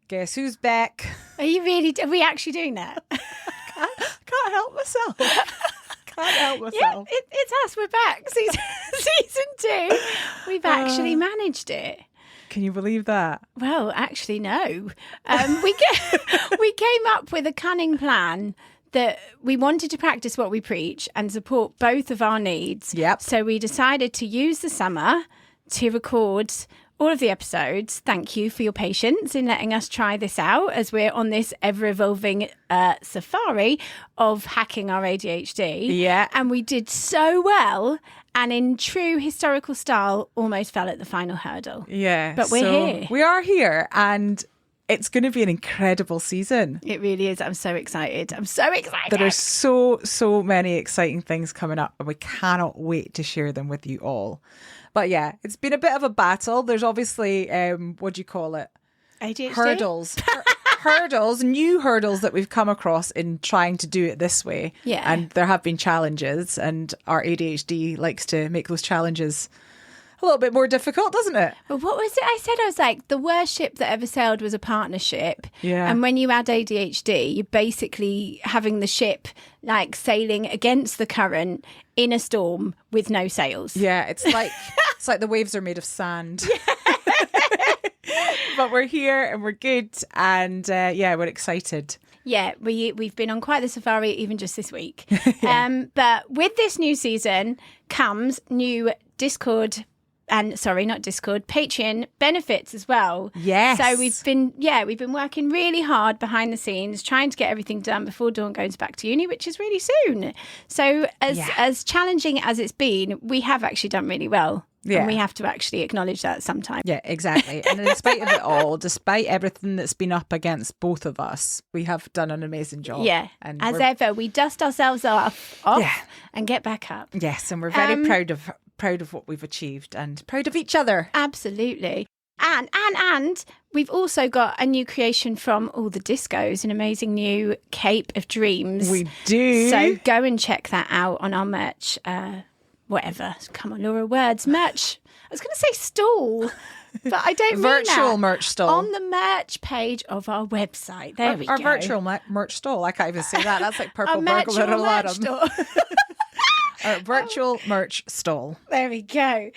Guess who's back? Are we actually doing that? Can't help myself. Can't help myself. Yeah, it's us. We're back. Season 2. We've actually managed it. Can you believe that? Well, actually, no. We came up with a cunning plan that we wanted to practice what we preach and support both of our needs. Yep. So we decided to use the summer to record all of the episodes. Thank you for your patience in letting us try this out as we're on this ever-evolving safari of hacking our ADHD. Yeah. And we did so well, and in true historical style, almost fell at the final hurdle. Yeah. But we're here. We are here, and it's going to be an incredible season. It really is. I'm so excited. There are so many exciting things coming up, and we cannot wait to share them with you all. But yeah, it's been a bit of a battle. There's obviously, what do you call it? ADHD? Hurdles, new hurdles that we've come across in trying to do it this way. Yeah. And there have been challenges, and our ADHD likes to make those challenges a little bit more difficult, doesn't it? But what was it I said? I was like, the worst ship that ever sailed was a partnership. Yeah. And when you add ADHD, you're basically having the ship like sailing against the current in a storm with no sails. Yeah, it's like the waves are made of sand. But we're here and we're good, and we're excited. Yeah, we've been on quite the safari even just this week. But with this new season comes new Patreon benefits as well. Yes. So we've been working really hard behind the scenes, trying to get everything done before Dawn goes back to uni, which is really soon. So as challenging as it's been, we have actually done really well. Yeah. And we have to actually acknowledge that sometime. Yeah, exactly. And in spite of it all, despite everything that's been up against both of us, we have done an amazing job. Yeah. And as ever, we dust ourselves off and get back up. Yes, and we're very proud of what we've achieved and proud of each other. Absolutely. And we've also got a new creation from all the discos, an amazing new Cape of Dreams. We do. So go and check that out on our merch. Whatever. Come on, Laura, words. Merch. I was going to say stall, but I don't mean that. Virtual merch stall. On the merch page of our website. There we go. Our virtual merch stall. I can't even say that. That's like purple virtual burglar merch alarm. stall. Our virtual merch stall. There we go.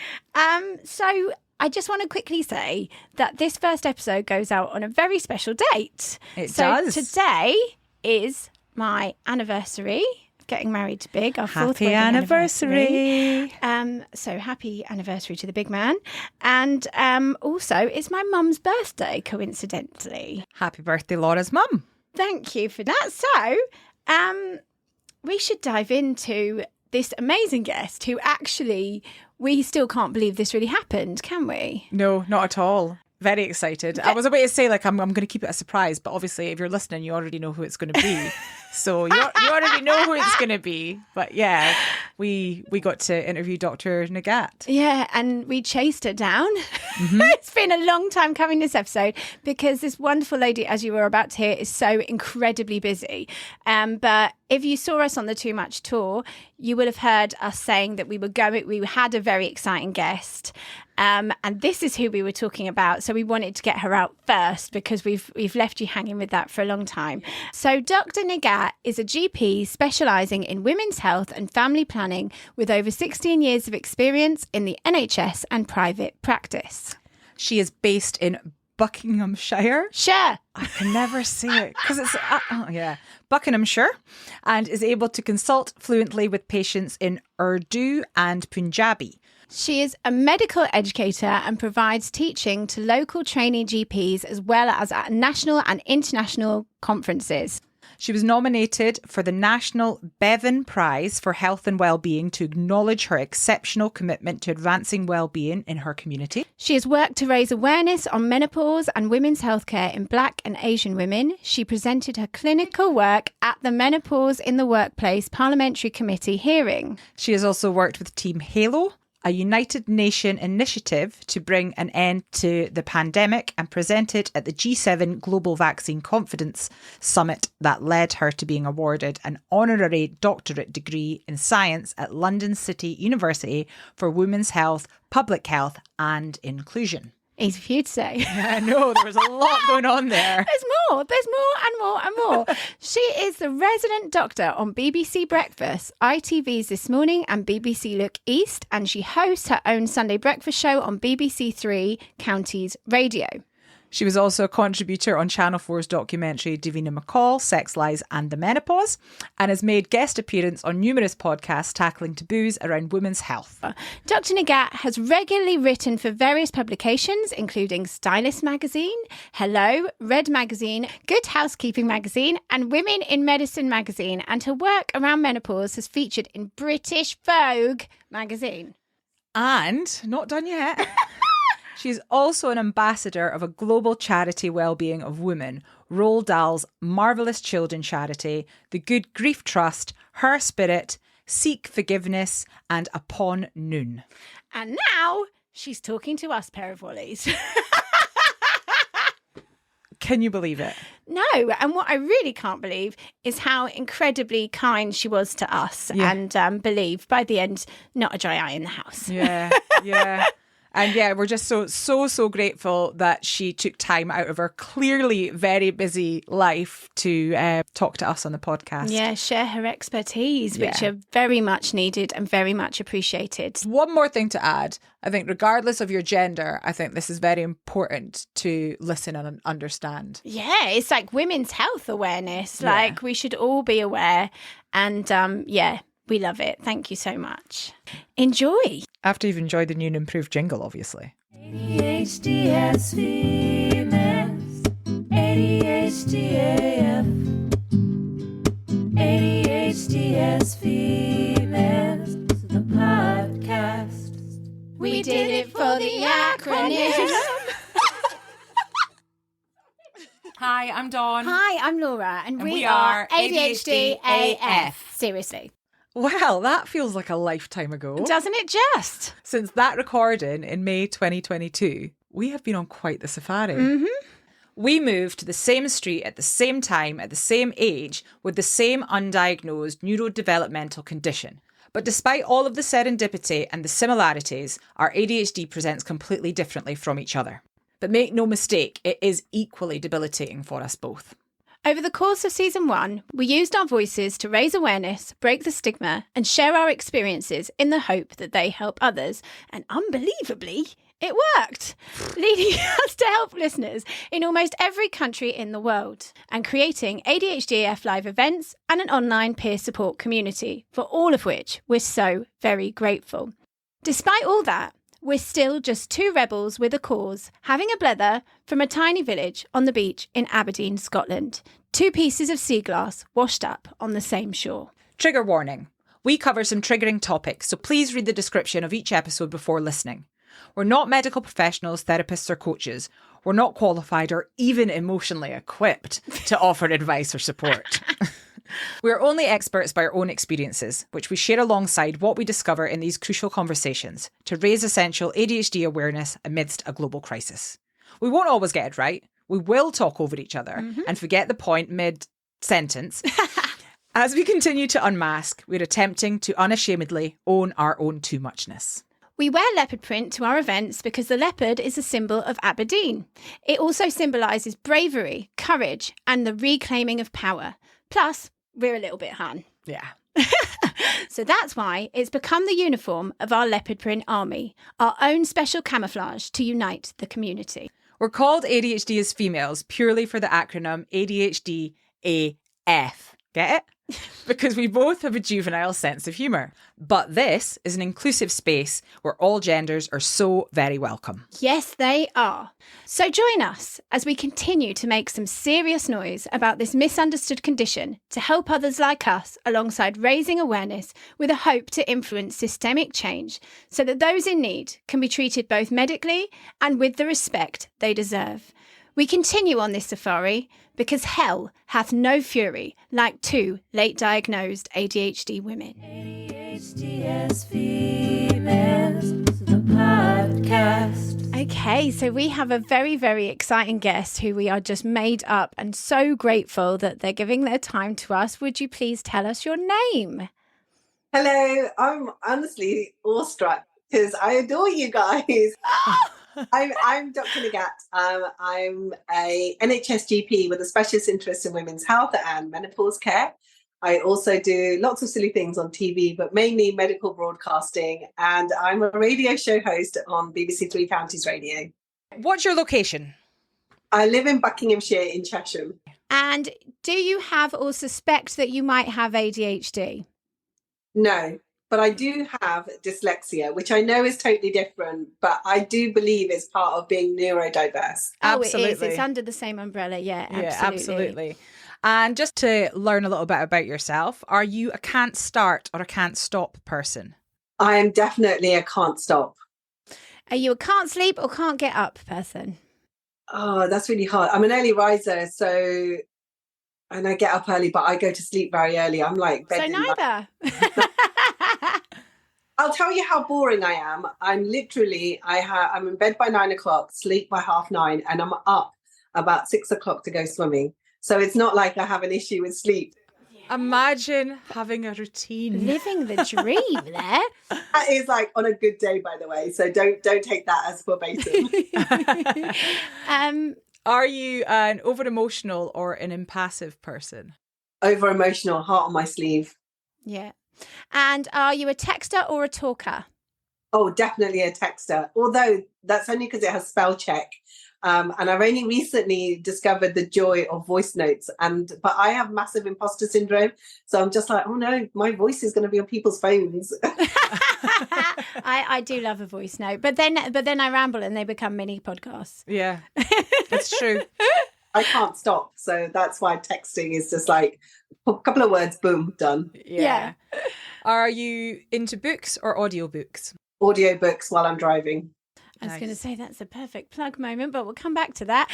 So I just want to quickly say that this first episode goes out on a very special date. It does. Today is my anniversary. Getting married to Big, our fourth wedding anniversary. So happy anniversary to the big man. And also, it's my mum's birthday, coincidentally. Happy birthday, Laura's mum. Thank you for that. So we should dive into this amazing guest who actually, we still can't believe this really happened, can we? No, not at all. Very excited. I was about to say, like, I'm going to keep it a surprise, but obviously if you're listening, you already know who it's going to be. So you already know who it's going to be. But yeah, we got to interview Dr. Nighat. Yeah, and we chased her down. Mm-hmm. It's been a long time coming, this episode, because this wonderful lady, as you were about to hear, is so incredibly busy. But if you saw us on the Too Much tour, you would have heard us saying that we had a very exciting guest. And this is who we were talking about. So we wanted to get her out first because we've left you hanging with that for a long time. So Dr. Nighat is a GP specialising in women's health and family planning with over 16 years of experience in the NHS and private practice. She is based in Buckinghamshire. Sure. I can never say it because it's, Buckinghamshire, and is able to consult fluently with patients in Urdu and Punjabi. She is a medical educator and provides teaching to local trainee GPs as well as at national and international conferences. She was nominated for the National Bevan Prize for Health and Wellbeing to acknowledge her exceptional commitment to advancing wellbeing in her community. She has worked to raise awareness on menopause and women's healthcare in Black and Asian women. She presented her clinical work at the Menopause in the Workplace Parliamentary Committee hearing. She has also worked with Team Halo, a United Nations initiative to bring an end to the pandemic, and presented at the G7 Global Vaccine Confidence Summit that led her to being awarded an honorary doctorate degree in science at London City University for women's health, public health and inclusion. Easy for you to say. I know, there was a lot going on there. There's more and more and more. She is the resident doctor on BBC Breakfast, ITV's This Morning and BBC Look East, and she hosts her own Sunday breakfast show on BBC Three Counties Radio. She was also a contributor on Channel 4's documentary Davina McCall, Sex, Lies and the Menopause, and has made guest appearance on numerous podcasts tackling taboos around women's health. Dr. Nighat has regularly written for various publications, including Stylist Magazine, Hello, Red Magazine, Good Housekeeping Magazine, and Women in Medicine Magazine, and her work around menopause has featured in British Vogue magazine. And, not done yet... She's also an ambassador of a global charity wellbeing of women, Roald Dahl's Marvellous Children charity, the Good Grief Trust, Her Spirit, Seek Forgiveness, and Upon Noon. And now she's talking to us, pair of Wallies. Can you believe it? No, and what I really can't believe is how incredibly kind she was to us and believe by the end, not a dry eye in the house. Yeah. And yeah, we're just so grateful that she took time out of her clearly very busy life to talk to us on the podcast. Yeah, share her expertise, which are very much needed and very much appreciated. One more thing to add. I think regardless of your gender, I think this is very important to listen and understand. Yeah, it's like women's health awareness. Like we should all be aware. And we love it. Thank you so much. Enjoy. After you've enjoyed the new and improved jingle, obviously. ADHD has females. ADHD AF. ADHD has females. The podcast. We did it for the acronym. Hi, I'm Dawn. Hi, I'm Laura. And we are ADHD AF. Seriously. Well, that feels like a lifetime ago. Doesn't it just? Since that recording in May 2022, we have been on quite the safari. Mm-hmm. We moved to the same street at the same time, at the same age, with the same undiagnosed neurodevelopmental condition. But despite all of the serendipity and the similarities, our ADHD presents completely differently from each other. But make no mistake, it is equally debilitating for us both. Over the course of season 1, we used our voices to raise awareness, break the stigma, and share our experiences in the hope that they help others. And unbelievably, it worked, leading us to help listeners in almost every country in the world and creating ADHD-AF live events and an online peer support community, for all of which we're so very grateful. Despite all that, we're still just two rebels with a cause, having a blether from a tiny village on the beach in Aberdeen, Scotland. Two pieces of sea glass washed up on the same shore. Trigger warning. We cover some triggering topics, so please read the description of each episode before listening. We're not medical professionals, therapists or coaches. We're not qualified or even emotionally equipped to offer advice or support. We're only experts by our own experiences, which we share alongside what we discover in these crucial conversations to raise essential ADHD awareness amidst a global crisis. We won't always get it right. We will talk over each other and forget the point mid-sentence. As we continue to unmask, we're attempting to unashamedly own our own too muchness. We wear leopard print to our events because the leopard is a symbol of Aberdeen. It also symbolises bravery, courage, and the reclaiming of power. Plus, we're a little bit hun. Yeah. So that's why it's become the uniform of our leopard print army, our own special camouflage to unite the community. We're called ADHD as females purely for the acronym ADHD-AF. Get it? Because we both have a juvenile sense of humour. But this is an inclusive space where all genders are so very welcome. Yes, they are. So join us as we continue to make some serious noise about this misunderstood condition to help others like us alongside raising awareness with a hope to influence systemic change so that those in need can be treated both medically and with the respect they deserve. We continue on this safari because hell hath no fury like two late-diagnosed ADHD women. ADHD as females, the podcast. Okay, so we have a very, very exciting guest who we are just made up and so grateful that they're giving their time to us. Would you please tell us your name? Hello, I'm honestly awestruck because I adore you guys. I'm Dr. Nighat. I'm a NHS GP with a specialist interest in women's health and menopause care. I also do lots of silly things on TV, but mainly medical broadcasting. And I'm a radio show host on BBC Three Counties Radio. What's your location? I live in Buckinghamshire in Chesham. And do you have or suspect that you might have ADHD? No, but I do have dyslexia, which I know is totally different, but I do believe it's part of being neurodiverse. Absolutely. Oh, it is. It's under the same umbrella. Yeah, absolutely. And just to learn a little bit about yourself, are you a can't start or a can't stop person? I am definitely a can't stop. Are you a can't sleep or can't get up person? Oh, that's really hard. I'm an early riser, and I get up early, but I go to sleep very early. I'm like... So neither. I'll tell you how boring I am. I'm literally, I'm in bed by 9 o'clock, sleep by 9:30, and I'm up about 6 o'clock to go swimming. So it's not like I have an issue with sleep. Imagine having a routine. Living the dream there. That is like on a good day, by the way. So don't take that as verbatim. Are you an over-emotional or an impassive person? Over-emotional, heart on my sleeve. Yeah. And are you a texter or a talker? Oh, definitely a texter. Although that's only because it has spell check. And I've only recently discovered the joy of voice notes. But I have massive imposter syndrome. So I'm just like, oh no, my voice is going to be on people's phones. I do love a voice note. But then I ramble and they become mini podcasts. Yeah, that's true. I can't stop. So that's why texting is just like a couple of words, boom, done. Yeah. Are you into books or audiobooks? Audiobooks while I'm driving. I was going to say that's a perfect plug moment, but we'll come back to that.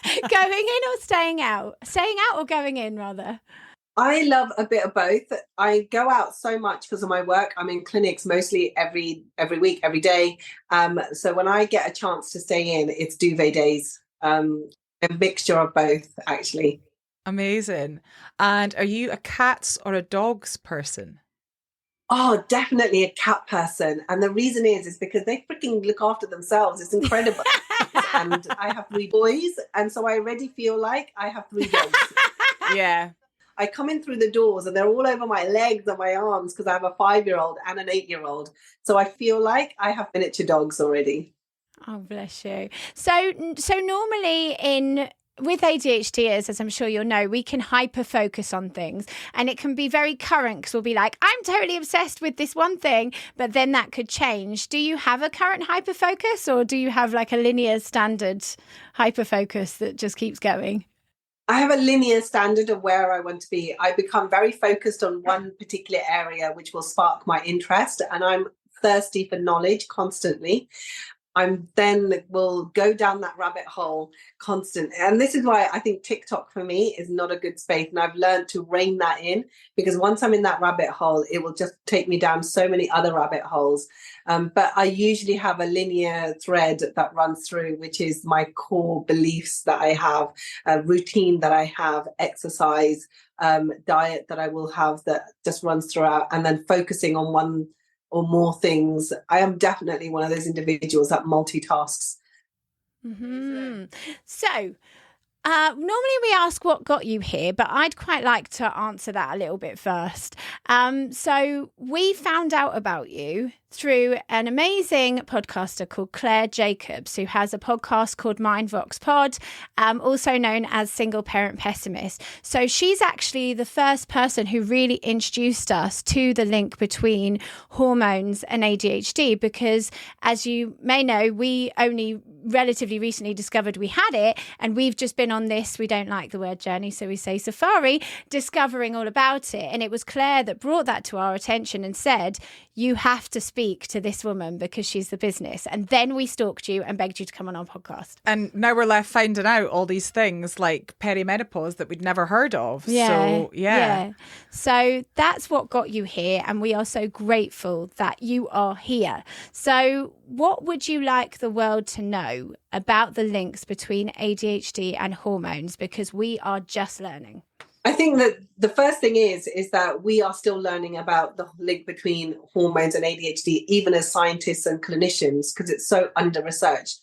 Going in or staying out? Staying out or going in, rather? I love a bit of both. I go out so much because of my work. I'm in clinics mostly every week, every day. So when I get a chance to stay in, it's duvet days. A mixture of both, actually. Amazing. And are you a cats or a dogs person? Oh, definitely a cat person. And the reason is because they freaking look after themselves. It's incredible. And I have 3 boys. And so I already feel like I have 3 dogs. Yeah. I come in through the doors and they're all over my legs and my arms because I have a 5-year-old and an 8-year-old. So I feel like I have miniature dogs already. Oh, bless you. So normally with ADHDers, as I'm sure you'll know, we can hyper focus on things and it can be very current because we'll be like, I'm totally obsessed with this one thing, but then that could change. Do you have a current hyper focus or do you have like a linear standard hyper focus that just keeps going? I have a linear standard of where I want to be. I become very focused on one particular area, which will spark my interest, and I'm thirsty for knowledge constantly. I'm then will go down that rabbit hole constantly. And this is why I think TikTok for me is not a good space. And I've learned to rein that in because once I'm in that rabbit hole, it will just take me down so many other rabbit holes. But I usually have a linear thread that runs through, which is my core beliefs that I have, a routine that I have, exercise, diet that I will have that just runs throughout, and then focusing on one or more things. I am definitely one of those individuals that multitasks. Mm-hmm. So normally we ask what got you here, but I'd quite like to answer that a little bit first. So we found out about you through an amazing podcaster called Clare Jacobs, who has a podcast called Mindvox Pod, also known as Single Parent Pessimist. So she's actually the first person who really introduced us to the link between hormones and ADHD, because as you may know, we only relatively recently discovered we had it, and we've just been on this, we don't like the word journey, so we say safari, discovering all about it. And it was Claire that brought that to our attention and said, you have to speak to this woman because she's the business. And then we stalked you and begged you to come on our podcast. And now we're left finding out all these things like perimenopause that we'd never heard of. Yeah. So, yeah. So that's what got you here. And we are so grateful that you are here. So what would you like the world to know about the links between ADHD and hormones? Because we are just learning. I think that the first thing is that we are still learning about the link between hormones and ADHD, even as scientists and clinicians, because it's so under-researched.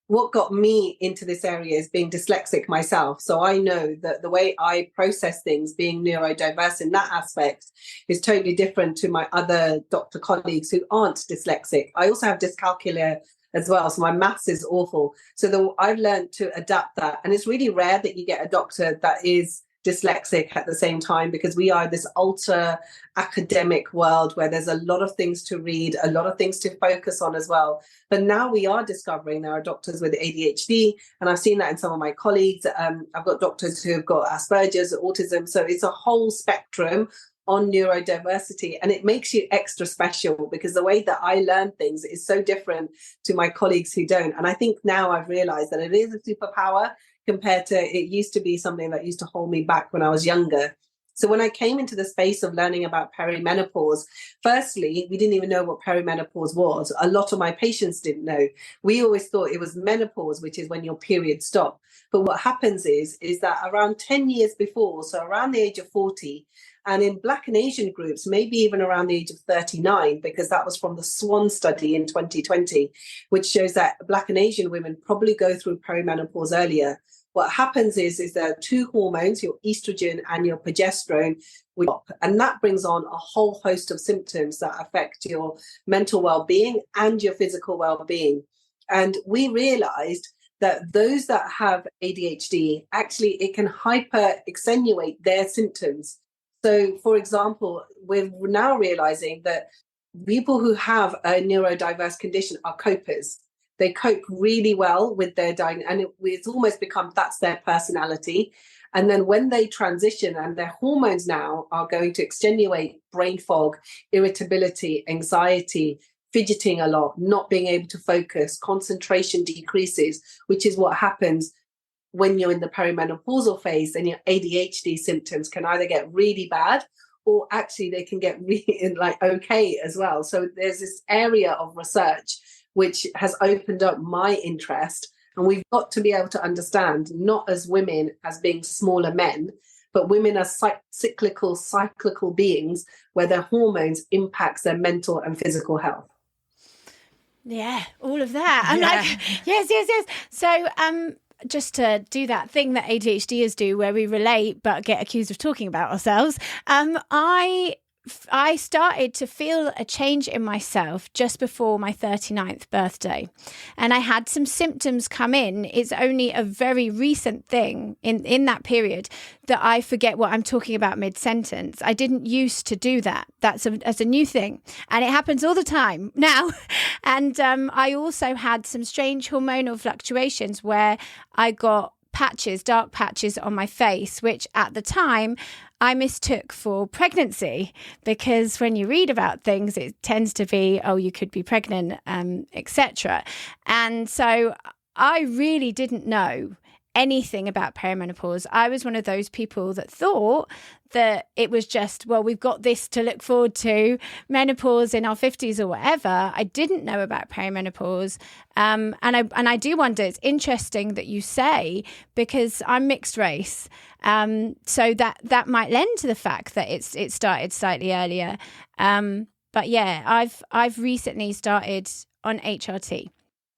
What got me into this area is being dyslexic myself. So I know that the way I process things, being neurodiverse in that aspect, is totally different to my other doctor colleagues who aren't dyslexic. I also have dyscalculia as well, so my maths is awful. So I've learned to adapt that. And it's really rare that you get a doctor that is dyslexic at the same time, because we are this ultra academic world where there's a lot of things to read, a lot of things to focus on as well. But now we are discovering there are doctors with ADHD, and I've seen that in some of my colleagues. I've got doctors who have got Asperger's, autism, so it's a whole spectrum on neurodiversity, and it makes you extra special because the way that I learn things is so different to my colleagues who don't. And I think now I've realized that it is a superpower compared to it used to be something that used to hold me back when I was younger. So when I came into the space of learning about perimenopause, firstly, we didn't even know what perimenopause was. A lot of my patients didn't know. We always thought it was menopause, which is when your periods stop. But what happens is that around 10 years before, so around the age of 40, and in Black and Asian groups, maybe even around the age of 39, because that was from the SWAN study in 2020, which shows that Black and Asian women probably go through perimenopause earlier. What happens is there are two hormones, your estrogen and your progesterone, and that brings on a whole host of symptoms that affect your mental well-being and your physical well-being. And we realized that those that have ADHD, actually, it can hyper extenuate their symptoms. So, for example, we're now realizing that people who have a neurodiverse condition are copers. They cope really well with their diagnosis, and it's almost become that's their personality. And then when they transition and their hormones now are going to extenuate brain fog, irritability, anxiety, fidgeting a lot, not being able to focus, concentration decreases, which is what happens when you're in the perimenopausal phase, then your ADHD symptoms can either get really bad or actually they can get really okay as well. So there's this area of research which has opened up my interest. And we've got to be able to understand, not as women as being smaller men, but women as cyclical beings where their hormones impacts their mental and physical health. Yeah, all of that. I'm like, yes. So just to do that thing that ADHDers do where we relate but get accused of talking about ourselves, I started to feel a change in myself just before my 39th birthday. And I had some symptoms come in. It's only a very recent thing in that period that I forget what I'm talking about mid-sentence. I didn't used to do that. That's a new thing. And it happens all the time now. And I also had some strange hormonal fluctuations where I got dark patches on my face, which at the time I mistook for pregnancy, because when you read about things, it tends to be, oh, you could be pregnant, etc. And so I really didn't know anything about perimenopause. I was one of those people that thought that it was just, well, we've got this to look forward to, menopause in our 50s or whatever. I didn't know about perimenopause. And I do wonder, it's interesting that you say, because I'm mixed race. So that might lend to the fact that it started slightly earlier. But yeah, I've recently started on HRT.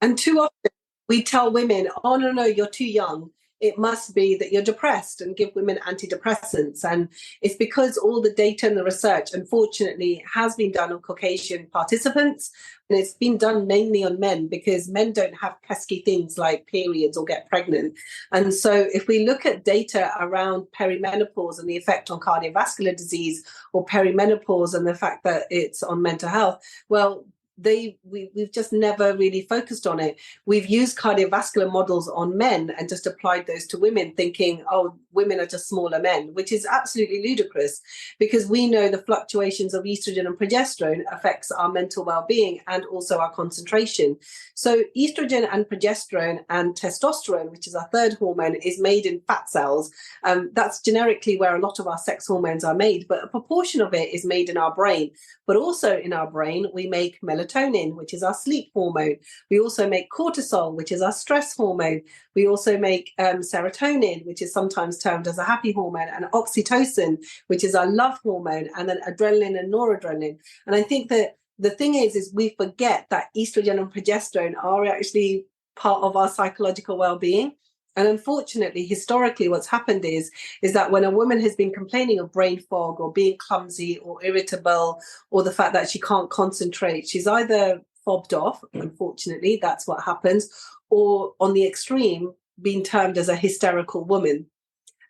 And too often we tell women, oh, no, you're too young. It must be that you're depressed, and give women antidepressants. And it's because all the data and the research, unfortunately, has been done on Caucasian participants. And it's been done mainly on men, because men don't have pesky things like periods or get pregnant. And so if we look at data around perimenopause and the effect on cardiovascular disease, or perimenopause and the fact that it's on mental health, well, we've just never really focused on it. We've used cardiovascular models on men and just applied those to women, thinking, oh, women are just smaller men, which is absolutely ludicrous, because we know the fluctuations of estrogen and progesterone affects our mental well-being and also our concentration. So estrogen and progesterone and testosterone, which is our third hormone, is made in fat cells. That's generically where a lot of our sex hormones are made, but a proportion of it is made in our brain. But also in our brain, we make melatonin, melatonin, which is our sleep hormone. We also make cortisol, which is our stress hormone. We also make serotonin, which is sometimes termed as a happy hormone, and oxytocin, which is our love hormone, and then adrenaline and noradrenaline. And I think that the thing is we forget that estrogen and progesterone are actually part of our psychological well-being. And unfortunately, historically, what's happened is that when a woman has been complaining of brain fog or being clumsy or irritable, or the fact that she can't concentrate, she's either fobbed off, unfortunately, that's what happens, or on the extreme, being termed as a hysterical woman.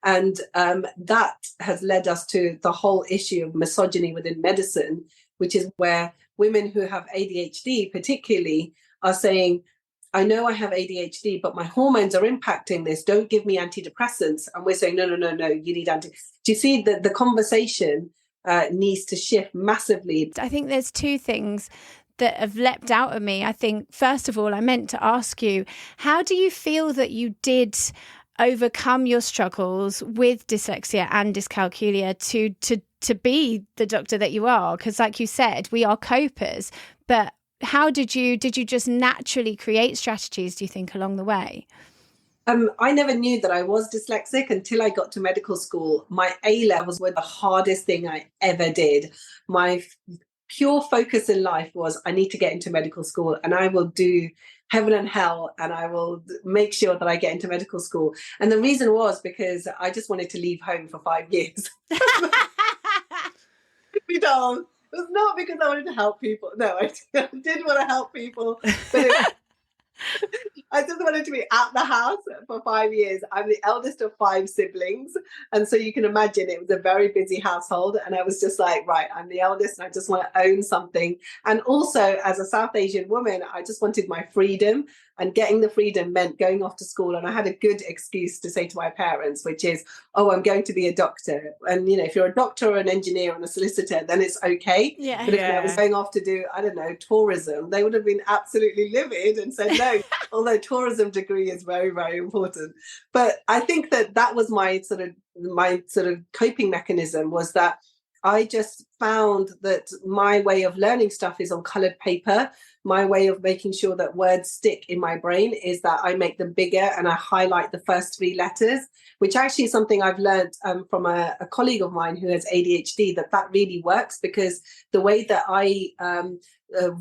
And that has led us to the whole issue of misogyny within medicine, which is where women who have ADHD particularly are saying, I know I have ADHD, but my hormones are impacting this. Don't give me antidepressants. And we're saying, no, you need Do you see that the conversation needs to shift massively? I think there's two things that have leapt out at me. I think, first of all, I meant to ask you, how do you feel that you did overcome your struggles with dyslexia and dyscalculia to be the doctor that you are? Because like you said, we are copers, but how did you just naturally create strategies, do you think, along the way? I never knew that I was dyslexic until I got to medical school. My A-levels were the hardest thing I ever did. My pure focus in life was, I need to get into medical school, and I will do heaven and hell, and I will make sure that I get into medical school. And the reason was because I just wanted to leave home for 5 years. We don't. It was not because I wanted to help people. No, I did want to help people, but I just wanted to be at the house for 5 years. I'm the eldest of 5 siblings. And so you can imagine it was a very busy household. And I was just like, right, I'm the eldest and I just want to own something. And also as a South Asian woman, I just wanted my freedom, and getting the freedom meant going off to school. And I had a good excuse to say to my parents, which is, oh, I'm going to be a doctor. And, you know, if you're a doctor or an engineer or a solicitor, then it's okay. Yeah. But if I was going off to do, I don't know, tourism, they would have been absolutely livid and said no, although tourism degree is very, very important. But I think that was my sort of coping mechanism, was that I just found that my way of learning stuff is on coloured paper. My way of making sure that words stick in my brain is that I make them bigger and I highlight the first 3 letters, which actually is something I've learned from a colleague of mine who has ADHD, that really works, because the way that I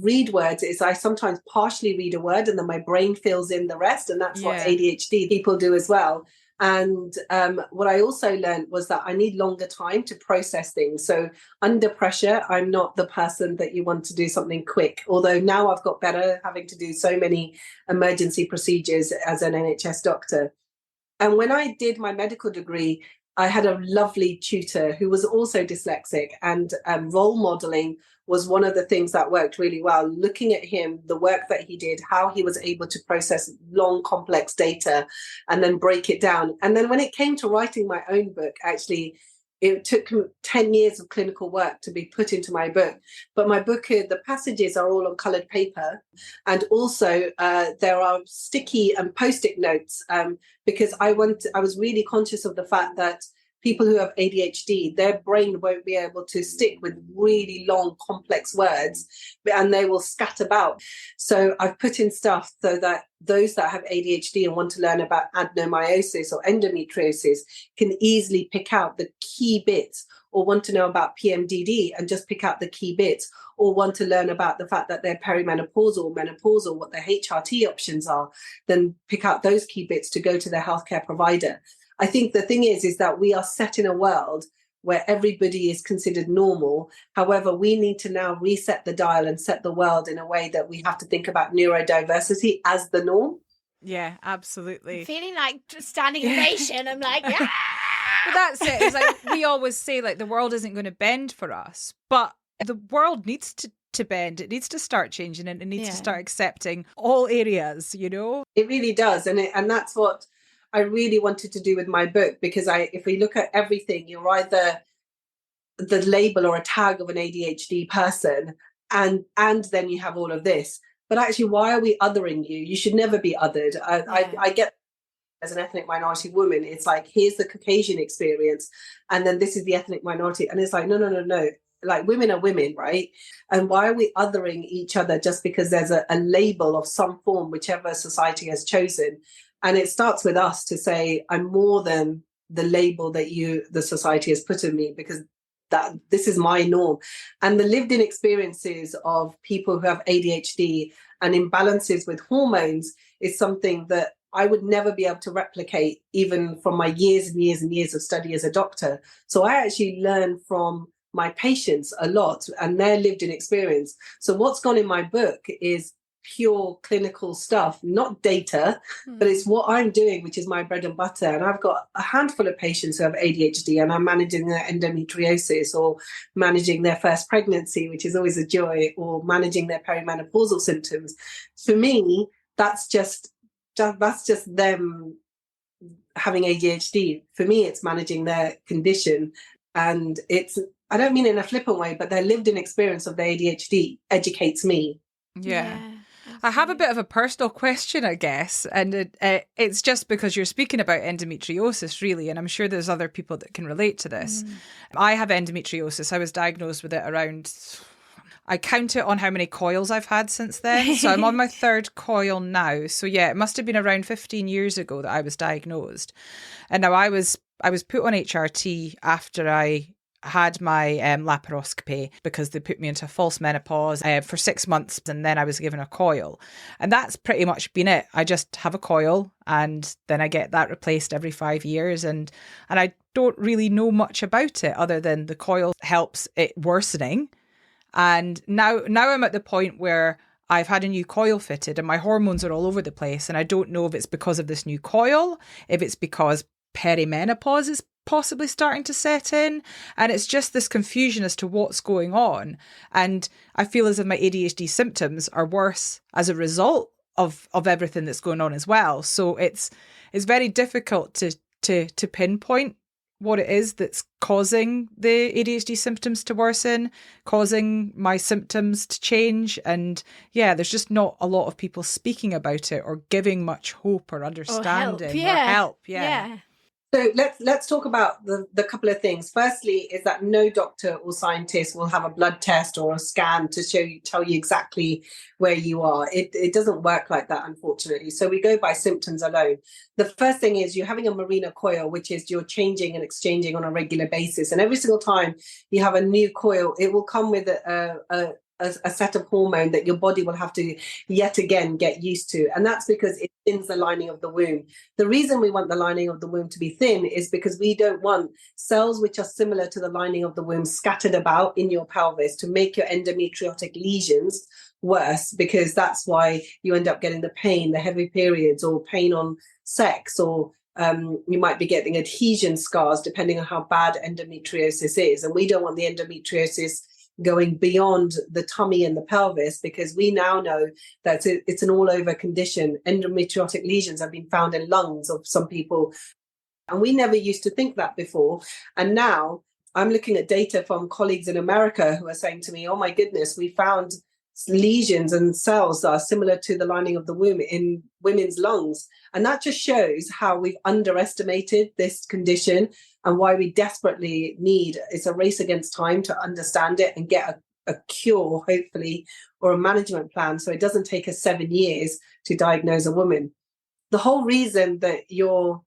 read words is I sometimes partially read a word and then my brain fills in the rest. And that's what ADHD people do as well. And what I also learned was that I need longer time to process things. So under pressure, I'm not the person that you want to do something quick. Although now I've got better, having to do so many emergency procedures as an NHS doctor. And when I did my medical degree, I had a lovely tutor who was also dyslexic, and role modeling was one of the things that worked really well. Looking at him, the work that he did, how he was able to process long, complex data and then break it down. And then when it came to writing my own book, actually, it took 10 years of clinical work to be put into my book. But my book, the passages are all on coloured paper. And also there are sticky and post-it notes because I was really conscious of the fact that people who have ADHD, their brain won't be able to stick with really long, complex words, and they will scatter about. So I've put in stuff so that those that have ADHD and want to learn about adenomyosis or endometriosis can easily pick out the key bits, or want to know about PMDD and just pick out the key bits, or want to learn about the fact that they're perimenopausal or menopausal, what their HRT options are, then pick out those key bits to go to their healthcare provider. I think the thing is that we are set in a world where everybody is considered normal. However, we need to now reset the dial and set the world in a way that we have to think about neurodiversity as the norm. Yeah, absolutely. I'm feeling like standing ovation. I'm like, yeah. But that's it. It's like we always say, like, the world isn't going to bend for us, but the world needs to bend. It needs to start changing, and it needs to start accepting all areas, you know? It really does. And that's what I really wanted to do with my book, because if we look at everything, you're either the label or a tag of an ADHD person, and then you have all of this. But actually, why are we othering you? You should never be othered. I get, as an ethnic minority woman, it's like, here's the Caucasian experience, and then this is the ethnic minority. And it's like, no. like women are women, right? And why are we othering each other just because there's a label of some form, whichever society has chosen? And it starts with us to say, I'm more than the label that the society has put on me, because that this is my norm. And the lived in experiences of people who have ADHD and imbalances with hormones is something that I would never be able to replicate, even from my years and years and years of study as a doctor. So I actually learn from my patients a lot and their lived in experience. So what's gone in my book is pure clinical stuff, not data, but it's what I'm doing, which is my bread and butter. And I've got a handful of patients who have ADHD, and I'm managing their endometriosis or managing their first pregnancy, which is always a joy, or managing their perimenopausal symptoms. For me, that's just them having ADHD. For me, it's managing their condition. And I don't mean in a flippant way, but their lived in experience of their ADHD educates me. Yeah. I have a bit of a personal question, I guess, and it's just because you're speaking about endometriosis, really, and I'm sure there's other people that can relate to this. I have endometriosis. I was diagnosed with it around, I count it on how many coils I've had since then, so I'm on my third coil now. So yeah, it must have been around 15 years ago that I was diagnosed. And now I was put on HRT after I had my laparoscopy, because they put me into false menopause for 6 months, and then I was given a coil, and that's pretty much been it. I just have a coil, and then I get that replaced every 5 years, and I don't really know much about it other than the coil helps it worsening. And now I'm at the point where I've had a new coil fitted and my hormones are all over the place, and I don't know if it's because of this new coil, if it's because perimenopause is possibly starting to set in, and it's just this confusion as to what's going on. And I feel as if my ADHD symptoms are worse as a result of everything that's going on as well. So it's very difficult to pinpoint what it is that's causing the ADHD symptoms to worsen, causing my symptoms to change. And yeah, there's just not a lot of people speaking about it or giving much hope or understanding or help. Yeah. So let's talk about the couple of things. Firstly, is that no doctor or scientist will have a blood test or a scan to tell you exactly where you are. It doesn't work like that, unfortunately. So we go by symptoms alone. The first thing is you're having a Mirena coil, which is you're changing and exchanging on a regular basis. And every single time you have a new coil, it will come with a set of hormone that your body will have to yet again get used to. And that's because it thins the lining of the womb. The reason we want the lining of the womb to be thin is because we don't want cells which are similar to the lining of the womb scattered about in your pelvis to make your endometriotic lesions worse, because that's why you end up getting the pain, the heavy periods, or pain on sex, or you might be getting adhesion scars depending on how bad endometriosis is. And we don't want the endometriosis going beyond the tummy and the pelvis, because we now know that it's an all-over condition. Endometriotic lesions have been found in lungs of some people, and we never used to think that before. And now I'm looking at data from colleagues in America who are saying to me, oh my goodness, we found lesions and cells that are similar to the lining of the womb in women's lungs. And that just shows how we've underestimated this condition, and why we desperately need, it's a race against time to understand it and get a cure, hopefully, or a management plan, so it doesn't take us 7 years to diagnose a woman. The whole reason that you're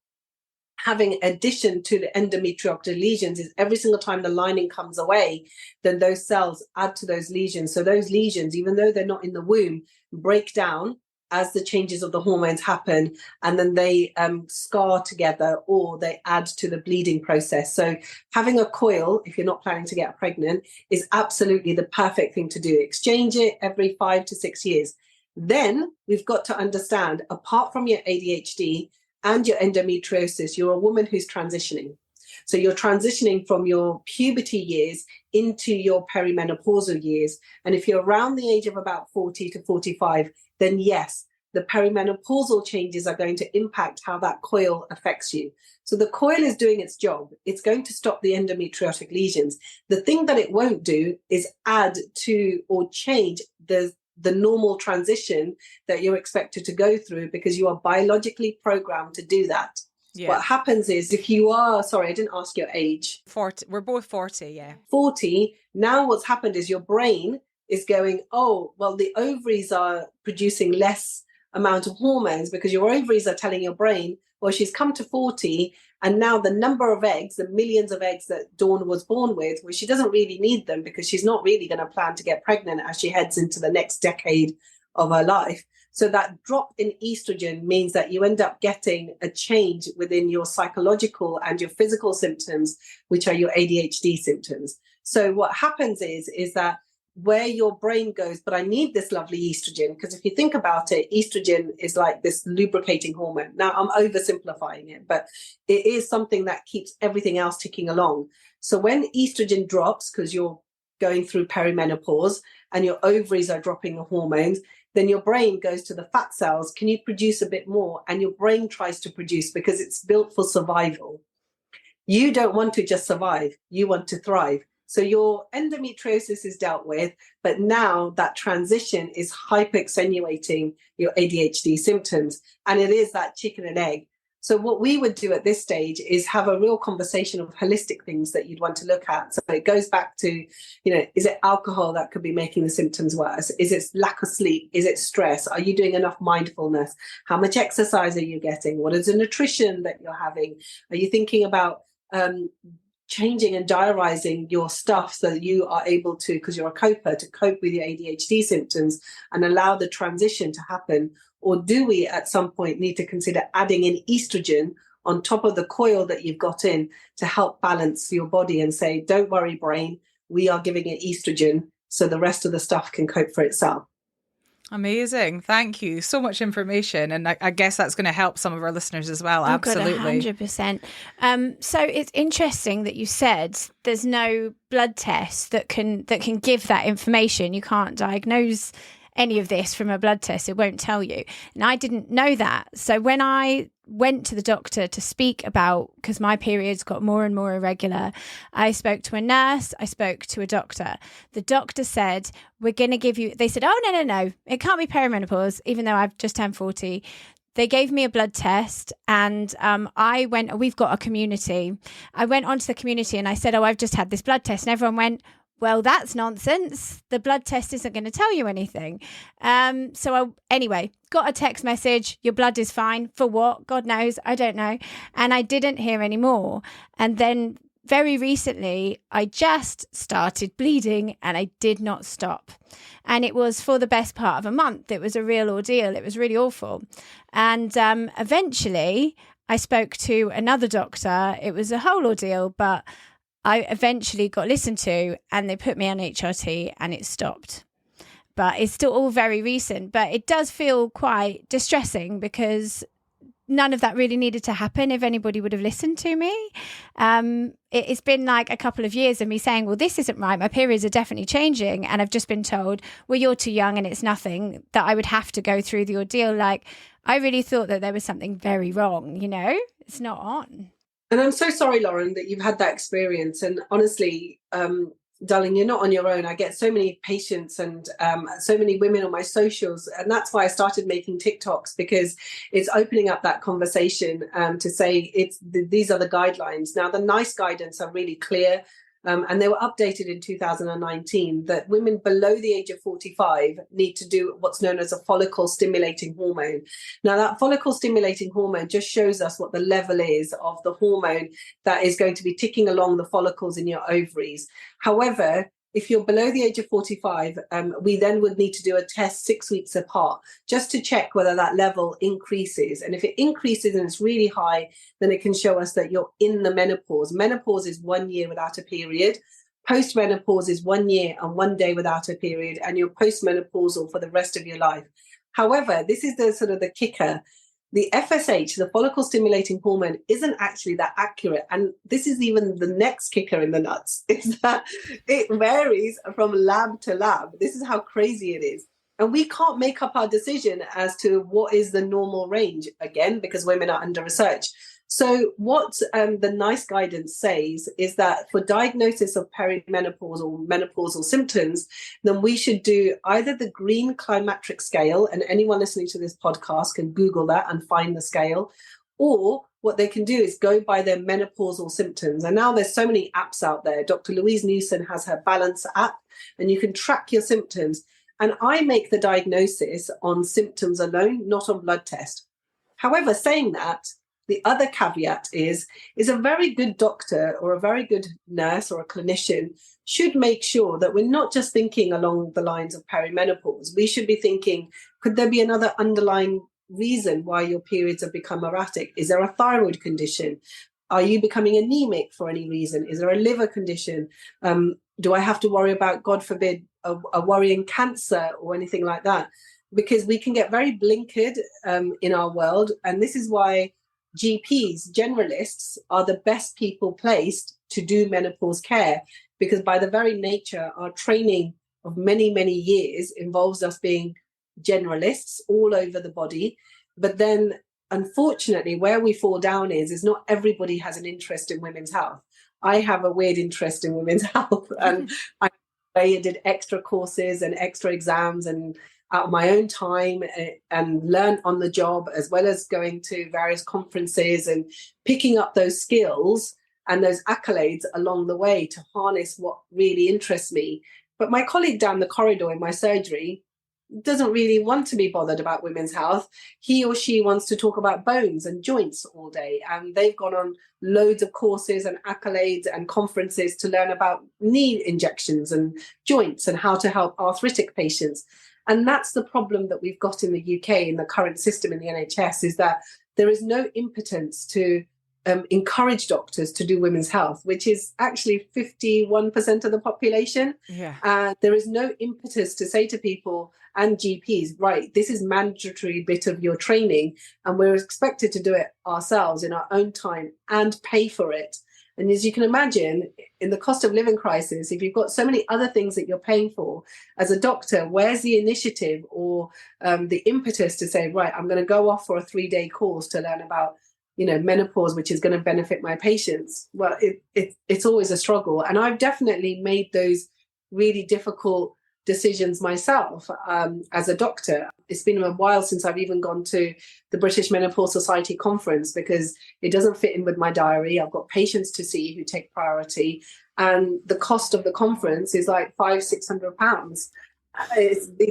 having addition to the endometriotic lesions is every single time the lining comes away, then those cells add to those lesions. So those lesions, even though they're not in the womb, break down as the changes of the hormones happen, and then they scar together, or they add to the bleeding process. So having a coil, if you're not planning to get pregnant, is absolutely the perfect thing to do. Exchange it every 5 to 6 years. Then we've got to understand, apart from your ADHD and your endometriosis, you're a woman who's transitioning. So you're transitioning from your puberty years into your perimenopausal years. And if you're around the age of about 40 to 45, then yes, the perimenopausal changes are going to impact how that coil affects you. So the coil is doing its job. It's going to stop the endometriotic lesions. The thing that it won't do is add to or change the normal transition that you're expected to go through, because you are biologically programmed to do that. Yeah. What happens is if you are, sorry, I didn't ask your age. 40. We're both 40, yeah. 40. Now what's happened is your brain is going, oh, well, the ovaries are producing less amount of hormones because your ovaries are telling your brain, well, she's come to 40 and now the number of eggs, the millions of eggs that Dawn was born with, well, she doesn't really need them because she's not really going to plan to get pregnant as she heads into the next decade of her life. So that drop in estrogen means that you end up getting a change within your psychological and your physical symptoms, which are your ADHD symptoms. So what happens is that where your brain goes, but I need this lovely estrogen, because if you think about it, estrogen is like this lubricating hormone. Now I'm oversimplifying it, but it is something that keeps everything else ticking along. So when estrogen drops, because you're going through perimenopause and your ovaries are dropping the hormones, then your brain goes to the fat cells. Can you produce a bit more? And your brain tries to produce because it's built for survival. You don't want to just survive. You want to thrive. So your endometriosis is dealt with, but now that transition is hyper-extenuating your ADHD symptoms. And it is that chicken and egg. So what we would do at this stage is have a real conversation of holistic things that you'd want to look at. So it goes back to, is it alcohol that could be making the symptoms worse? Is it lack of sleep? Is it stress? Are you doing enough mindfulness? How much exercise are you getting? What is the nutrition that you're having? Are you thinking about changing and diarising your stuff so that you are able to, because you're a coper, to cope with your ADHD symptoms and allow the transition to happen? Or do we at some point need to consider adding in estrogen on top of the coil that you've got in to help balance your body and say, don't worry, brain, we are giving it estrogen so the rest of the stuff can cope for itself? Amazing. Thank you. So much information. And I guess that's going to help some of our listeners as well. Absolutely. 100%. So it's interesting that you said there's no blood test that can give that information. You can't diagnose any of this from a blood test. It won't tell you. And I didn't know that. So when I went to the doctor to speak about, because my periods got more and more irregular, I spoke to a nurse, I spoke to a doctor. The doctor said, we're going to give you, they said, oh, no, it can't be perimenopause, even though I've just turned 40. They gave me a blood test and I went, we've got a community. I went onto the community and I said, oh, I've just had this blood test. And everyone went, well, that's nonsense. The blood test isn't going to tell you anything. Anyway, got a text message. Your blood is fine. For what? God knows. I don't know. And I didn't hear any more. And then very recently, I just started bleeding and I did not stop. And it was for the best part of a month. It was a real ordeal. It was really awful. And eventually, I spoke to another doctor. It was a whole ordeal, but I eventually got listened to and they put me on HRT and it stopped. But it's still all very recent. But it does feel quite distressing because none of that really needed to happen if anybody would have listened to me. It's been like a couple of years of me saying, well, this isn't right. My periods are definitely changing. And I've just been told, well, you're too young and it's nothing, that I would have to go through the ordeal. Like, I really thought that there was something very wrong, It's not on. And I'm so sorry, Lauren, that you've had that experience. And honestly, darling, you're not on your own. I get so many patients and so many women on my socials. And that's why I started making TikToks, because it's opening up that conversation to say these are the guidelines. Now, the NICE guidance are really clear. And they were updated in 2019 that women below the age of 45 need to do what's known as a follicle stimulating hormone. Now, that follicle stimulating hormone just shows us what the level is of the hormone that is going to be ticking along the follicles in your ovaries. However, if you're below the age of 45, we then would need to do a test 6 weeks apart just to check whether that level increases. And if it increases and it's really high, then it can show us that you're in the menopause. Menopause is 1 year without a period. Postmenopause is 1 year and 1 day without a period, and you're postmenopausal for the rest of your life. However, this is the sort of the kicker. The FSH, the follicle stimulating hormone, isn't actually that accurate. And this is even the next kicker in the nuts, is that it varies from lab to lab. This is how crazy it is. And we can't make up our decision as to what is the normal range, again, because women are under research. So what the NICE guidance says is that for diagnosis of perimenopause or menopausal symptoms, then we should do either the green climacteric scale, and anyone listening to this podcast can Google that and find the scale, or what they can do is go by their menopausal symptoms. And now there's so many apps out there. Dr. Louise Newson has her Balance app, and you can track your symptoms. And I make the diagnosis on symptoms alone, not on blood test. However, saying that, the other caveat is a very good doctor or a very good nurse or a clinician should make sure that we're not just thinking along the lines of perimenopause. We should be thinking, could there be another underlying reason why your periods have become erratic? Is there a thyroid condition? Are you becoming anemic for any reason? Is there a liver condition? Do I have to worry about, God forbid, a worrying cancer or anything like that? Because we can get very blinkered in our world. And this is why GPs, generalists, are the best people placed to do menopause care, because by the very nature, our training of many, many years involves us being generalists all over the body. But then, unfortunately, where we fall down is not everybody has an interest in women's health. I have a weird interest in women's health, and I did extra courses and extra exams and out of my own time and learn on the job, as well as going to various conferences and picking up those skills and those accolades along the way to harness what really interests me. But my colleague down the corridor in my surgery doesn't really want to be bothered about women's health. He or she wants to talk about bones and joints all day. And they've gone on loads of courses and accolades and conferences to learn about knee injections and joints and how to help arthritic patients. And that's the problem that we've got in the UK in the current system in the NHS, is that there is no impotence to encourage doctors to do women's health, which is actually 51% of the population. Yeah. There is no impetus to say to people and GPs, right, this is mandatory bit of your training, and we're expected to do it ourselves in our own time and pay for it. And as you can imagine, in the cost of living crisis, if you've got so many other things that you're paying for, as a doctor, where's the initiative or the impetus to say, right, I'm going to go off for a 3-day course to learn about, menopause, which is going to benefit my patients? Well, it's always a struggle. And I've definitely made those really difficult decisions myself as a doctor. It's been a while since I've even gone to the British Menopause Society conference because it doesn't fit in with my diary. I've got patients to see who take priority, and the cost of the conference is like £500-600.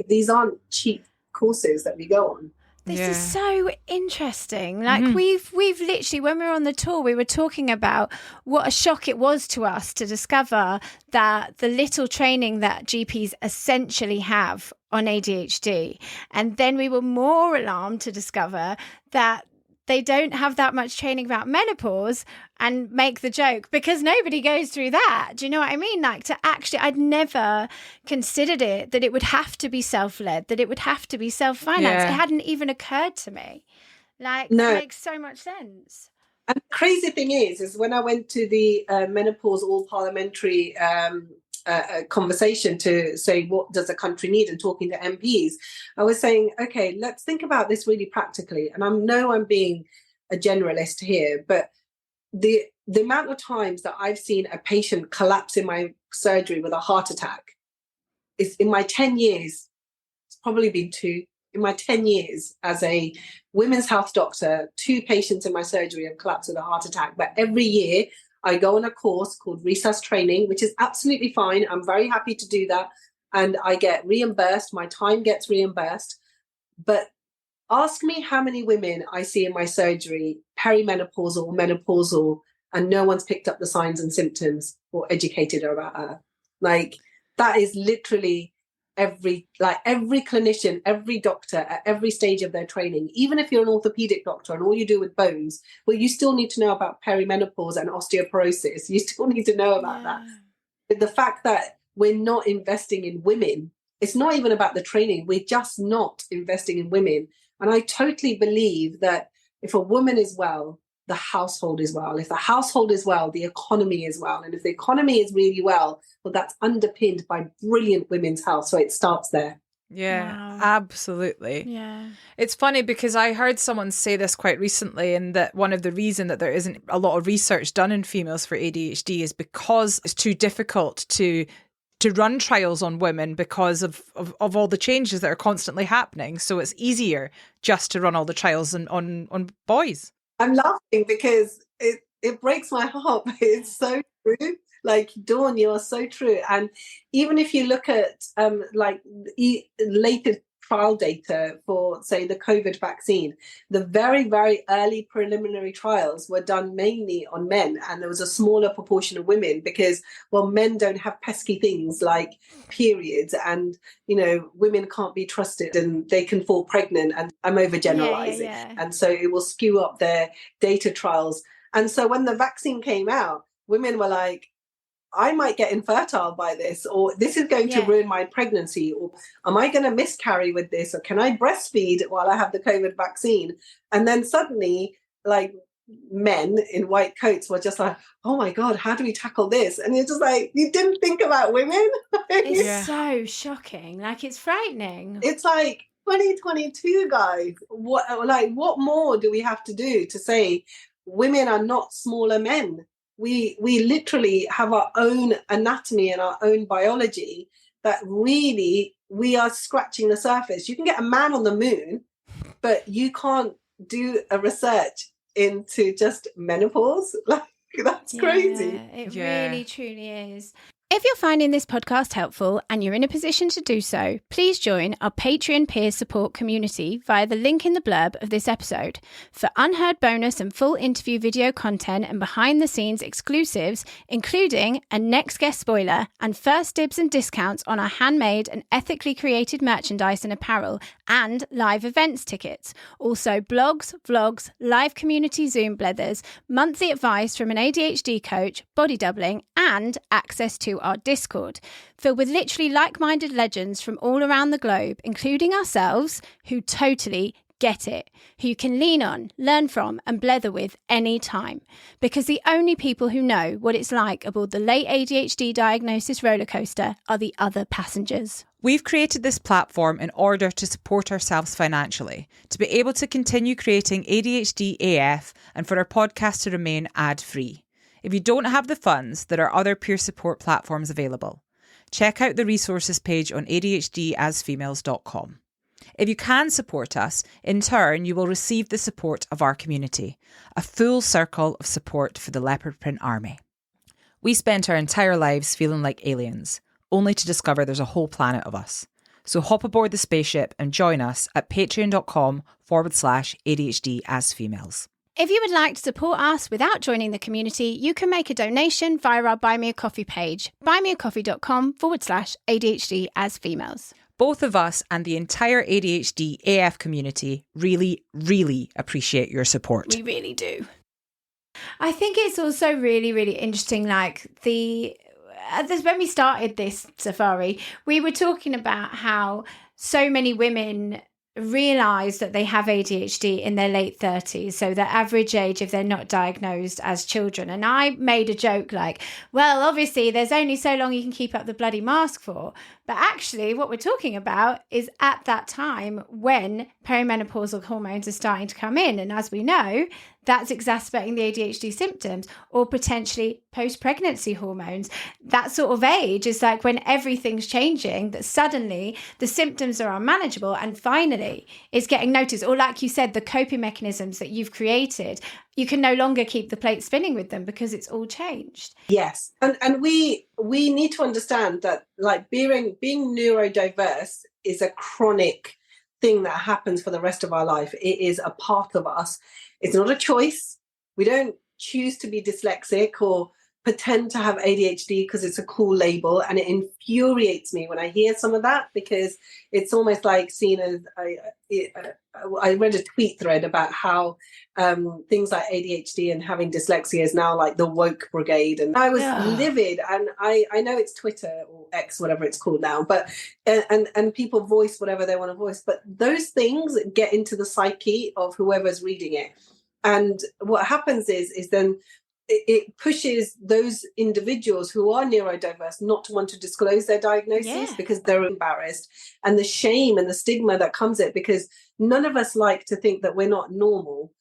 These aren't cheap courses that we go on. This is so interesting. Like we've literally, when we were on the tour, we were talking about what a shock it was to us to discover that the little training that GPs essentially have on ADHD. And then we were more alarmed to discover that they don't have that much training about menopause, and make the joke because nobody goes through that. Do you know what I mean? Like, to actually, I'd never considered it, that it would have to be self-led, that it would have to be self-financed. Yeah. It hadn't even occurred to me. Like, No. It makes so much sense. And the crazy thing is when I went to the menopause all parliamentary conversation to say, what does the country need, and talking to MPs, I was saying, okay, let's think about this really practically. And I'm being a generalist here, but the amount of times that I've seen a patient collapse in my surgery with a heart attack is, in my 10 years, it's probably been 2. In my 10 years as a women's health doctor, 2 patients in my surgery have collapsed with a heart attack. But every year I go on a course called resus training, which is absolutely fine. I'm very happy to do that. And I get reimbursed. My time gets reimbursed. But ask me how many women I see in my surgery, perimenopausal or menopausal, and no one's picked up the signs and symptoms or educated her about her. Like, that is literally every clinician, every doctor at every stage of their training. Even if you're an orthopedic doctor and all you do with bones, well, you still need to know about perimenopause and osteoporosis. You still need to know about that. But the fact that we're not investing in women, it's not even about the training. We're just not investing in women. And I totally believe that if a woman is well, the household is well. If the household is well, the economy is well. And if the economy is really well, that's underpinned by brilliant women's health. So it starts there. Yeah, Wow. absolutely. Yeah. It's funny because I heard someone say this quite recently, and that one of the reason that there isn't a lot of research done in females for ADHD is because it's too difficult to run trials on women because of all the changes that are constantly happening. So it's easier just to run all the trials on boys. I'm laughing because it breaks my heart, but it's so true. Like, Dawn, you are so true. And even if you look at later trial data for, say, the COVID vaccine, the very, very early preliminary trials were done mainly on men, and there was a smaller proportion of women because, well, men don't have pesky things like periods, and, you know, women can't be trusted and they can fall pregnant, and I'm overgeneralizing. Yeah. And so it will skew up their data trials. And so when the vaccine came out, women were like, I might get infertile by this, or this is going to ruin my pregnancy, or am I going to miscarry with this, or can I breastfeed while I have the COVID vaccine? And then suddenly, like, men in white coats were just like, oh my God, how do we tackle this? And you're just like, you didn't think about women? It's so shocking. Like, it's frightening. It's like 2022, guys. What more do we have to do to say women are not smaller men? We literally have our own anatomy and our own biology that really we are scratching the surface. You can get a man on the moon, but you can't do a research into just menopause. Like, that's crazy. It really, truly is. If you're finding this podcast helpful and you're in a position to do so, please join our Patreon peer support community via the link in the blurb of this episode. For unheard bonus and full interview video content and behind-the-scenes exclusives, including a next guest spoiler and first dibs and discounts on our handmade and ethically created merchandise and apparel, and live events tickets. Also blogs, vlogs, live community Zoom blethers, monthly advice from an ADHD coach, body doubling, and access to our Discord, filled with literally like-minded legends from all around the globe, including ourselves, who totally get it, who you can lean on, learn from, and blether with any time. Because the only people who know what it's like aboard the late ADHD diagnosis roller coaster are the other passengers. We've created this platform in order to support ourselves financially, to be able to continue creating ADHD AF, and for our podcast to remain ad-free. If you don't have the funds, there are other peer support platforms available. Check out the resources page on ADHDasfemales.com. If you can support us, in turn, you will receive the support of our community, a full circle of support for the leopard print army. We spent our entire lives feeling like aliens, only to discover there's a whole planet of us. So hop aboard the spaceship and join us at patreon.com/ADHDasfemales. If you would like to support us without joining the community, you can make a donation via our Buy Me a Coffee page, buymeacoffee.com/ADHDasfemales. Both of us and the entire ADHD AF community really, really appreciate your support. We really do. I think it's also really, really interesting, like when we started this safari, we were talking about how so many women realise that they have ADHD in their late 30s, so the average age if they're not diagnosed as children. And I made a joke like, well, obviously there's only so long you can keep up the bloody mask for. But actually what we're talking about is at that time when perimenopausal hormones are starting to come in. And as we know, that's exacerbating the ADHD symptoms, or potentially post-pregnancy hormones. That sort of age is like when everything's changing, that suddenly the symptoms are unmanageable and finally it's getting noticed. Or like you said, the coping mechanisms that you've created, you can no longer keep the plate spinning with them because it's all changed. Yes. And we need to understand that, like, being neurodiverse is a chronic thing that happens for the rest of our life. It is a part of us. It's not a choice. We don't choose to be dyslexic or pretend to have ADHD because it's a cool label. And it infuriates me when I hear some of that, because it's almost like seen as, I read a tweet thread about how things like ADHD and having dyslexia is now like the woke brigade. And I was livid. And I know it's Twitter or X, whatever it's called now, but and people voice whatever they want to voice. But those things get into the psyche of whoever's reading it. And what happens is then it pushes those individuals who are neurodiverse not to want to disclose their diagnosis because they're embarrassed, and the shame and the stigma that comes it, because none of us like to think that we're not normal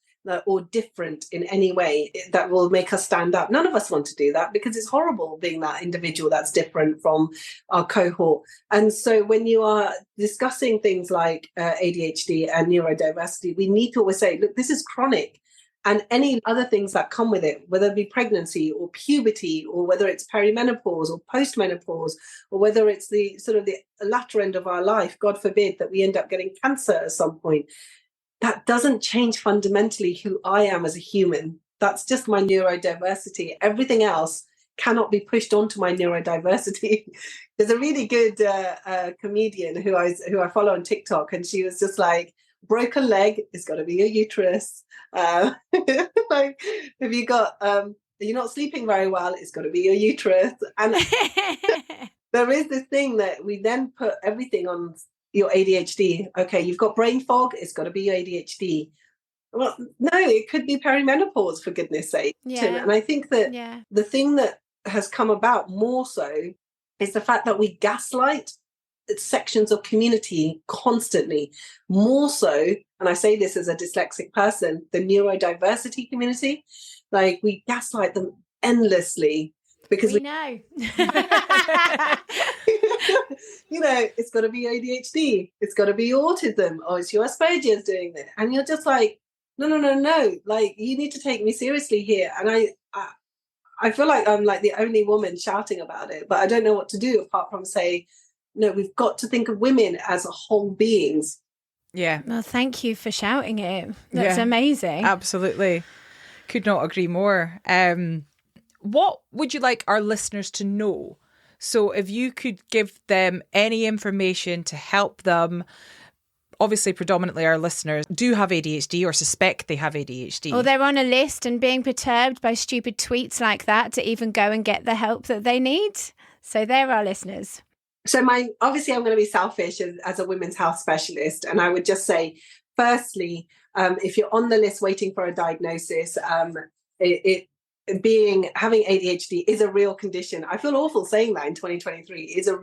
or different in any way that will make us stand up. None of us want to do that because it's horrible being that individual that's different from our cohort. And so when you are discussing things like ADHD and neurodiversity, we need to always say, look, this is chronic. and any other things that come with it, whether it be pregnancy or puberty, or whether it's perimenopause or postmenopause, or whether it's the sort of the latter end of our life, God forbid that we end up getting cancer at some point. That doesn't change fundamentally who I am as a human. That's just my neurodiversity. Everything else cannot be pushed onto my neurodiversity. There's a really good comedian who I follow on TikTok, and she was just like, broken leg, it's got to be your uterus. Like, if you got, you're not sleeping very well, it's got to be your uterus. And there is this thing that we then put everything on your ADHD. Okay, you've got brain fog, it's got to be your ADHD. Well, no, it could be perimenopause, for goodness sake. Yeah. And I think that the thing that has come about more so is the fact that we gaslight sections of community constantly, more so, and I say this as a dyslexic person, the neurodiversity community. Like, we gaslight them endlessly because we know. You know, it's got to be ADHD, it's got to be autism, or it's your Asperger's doing this, and you're just like, no, like, you need to take me seriously here. And I feel like I'm like the only woman shouting about it, but I don't know what to do apart from say, no, we've got to think of women as whole beings. Yeah. Well, thank you for shouting it. That's amazing. Absolutely. Could not agree more. What would you like our listeners to know? So if you could give them any information to help them, obviously predominantly our listeners do have ADHD or suspect they have ADHD. Or they're on a list and being perturbed by stupid tweets like that to even go and get the help that they need. So they're our listeners. So obviously I'm going to be selfish as a women's health specialist. And I would just say, firstly, if you're on the list waiting for a diagnosis, having ADHD is a real condition. I feel awful saying that in 2023 is a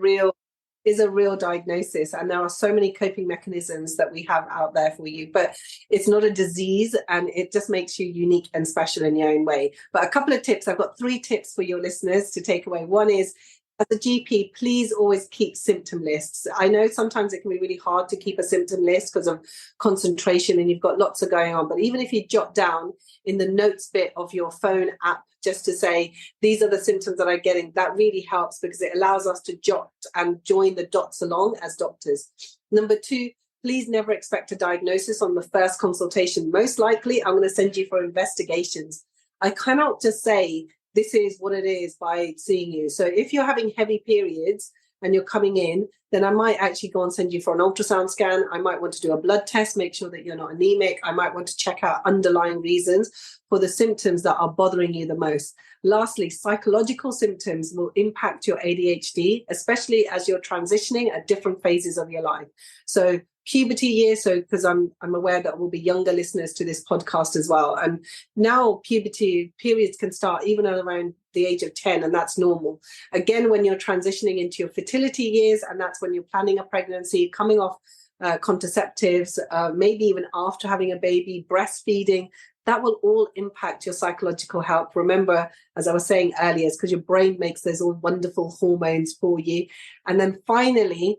real diagnosis. And there are so many coping mechanisms that we have out there for you, but it's not a disease, and it just makes you unique and special in your own way. But a couple of tips, I've got 3 tips for your listeners to take away. One is, as a GP, please always keep symptom lists. I know sometimes it can be really hard to keep a symptom list because of concentration and you've got lots of going on. But even if you jot down in the notes bit of your phone app just to say, these are the symptoms that I'm getting, that really helps because it allows us to jot and join the dots along as doctors. Number 2, please never expect a diagnosis on the first consultation. Most likely, I'm going to send you for investigations. I cannot just say, this is what it is by seeing you. So if you're having heavy periods and you're coming in, then I might actually go and send you for an ultrasound scan. I might want to do a blood test, make sure that you're not anemic. I might want to check out underlying reasons for the symptoms that are bothering you the most. Lastly, psychological symptoms will impact your ADHD, especially as you're transitioning at different phases of your life. So puberty years, so because I'm aware that there will be younger listeners to this podcast as well. And now puberty periods can start even around the age of 10, and that's normal. Again, when you're transitioning into your fertility years, and that's when you're planning a pregnancy, coming off contraceptives, maybe even after having a baby, breastfeeding, that will all impact your psychological health. Remember, as I was saying earlier, it's because your brain makes those all wonderful hormones for you. And then finally,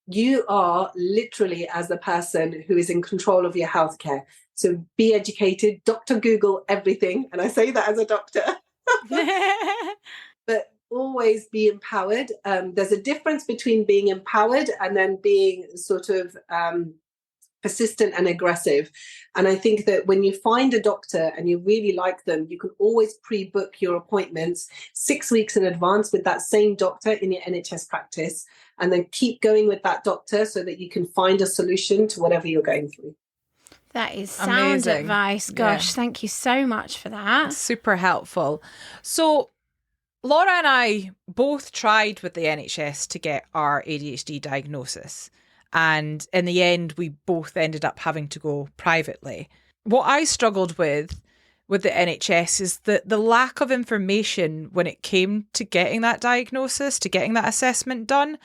you are literally as the person who is in control of your healthcare. So be educated, Dr. Google everything. And I say that as a doctor. But always be empowered. There's a difference between being empowered and then being sort of persistent and aggressive. And I think that when you find a doctor and you really like them, you can always pre-book your appointments 6 weeks in advance with that same doctor in your NHS practice, and then keep going with that doctor so that you can find a solution to whatever you're going through. That is sound Amazing. advice. Gosh, Thank you so much for that. Super helpful. So Laura and I both tried with the NHS to get our ADHD diagnosis. And in the end, we both ended up having to go privately. What I struggled with the NHS is the lack of information when it came to getting that diagnosis, to getting that assessment done.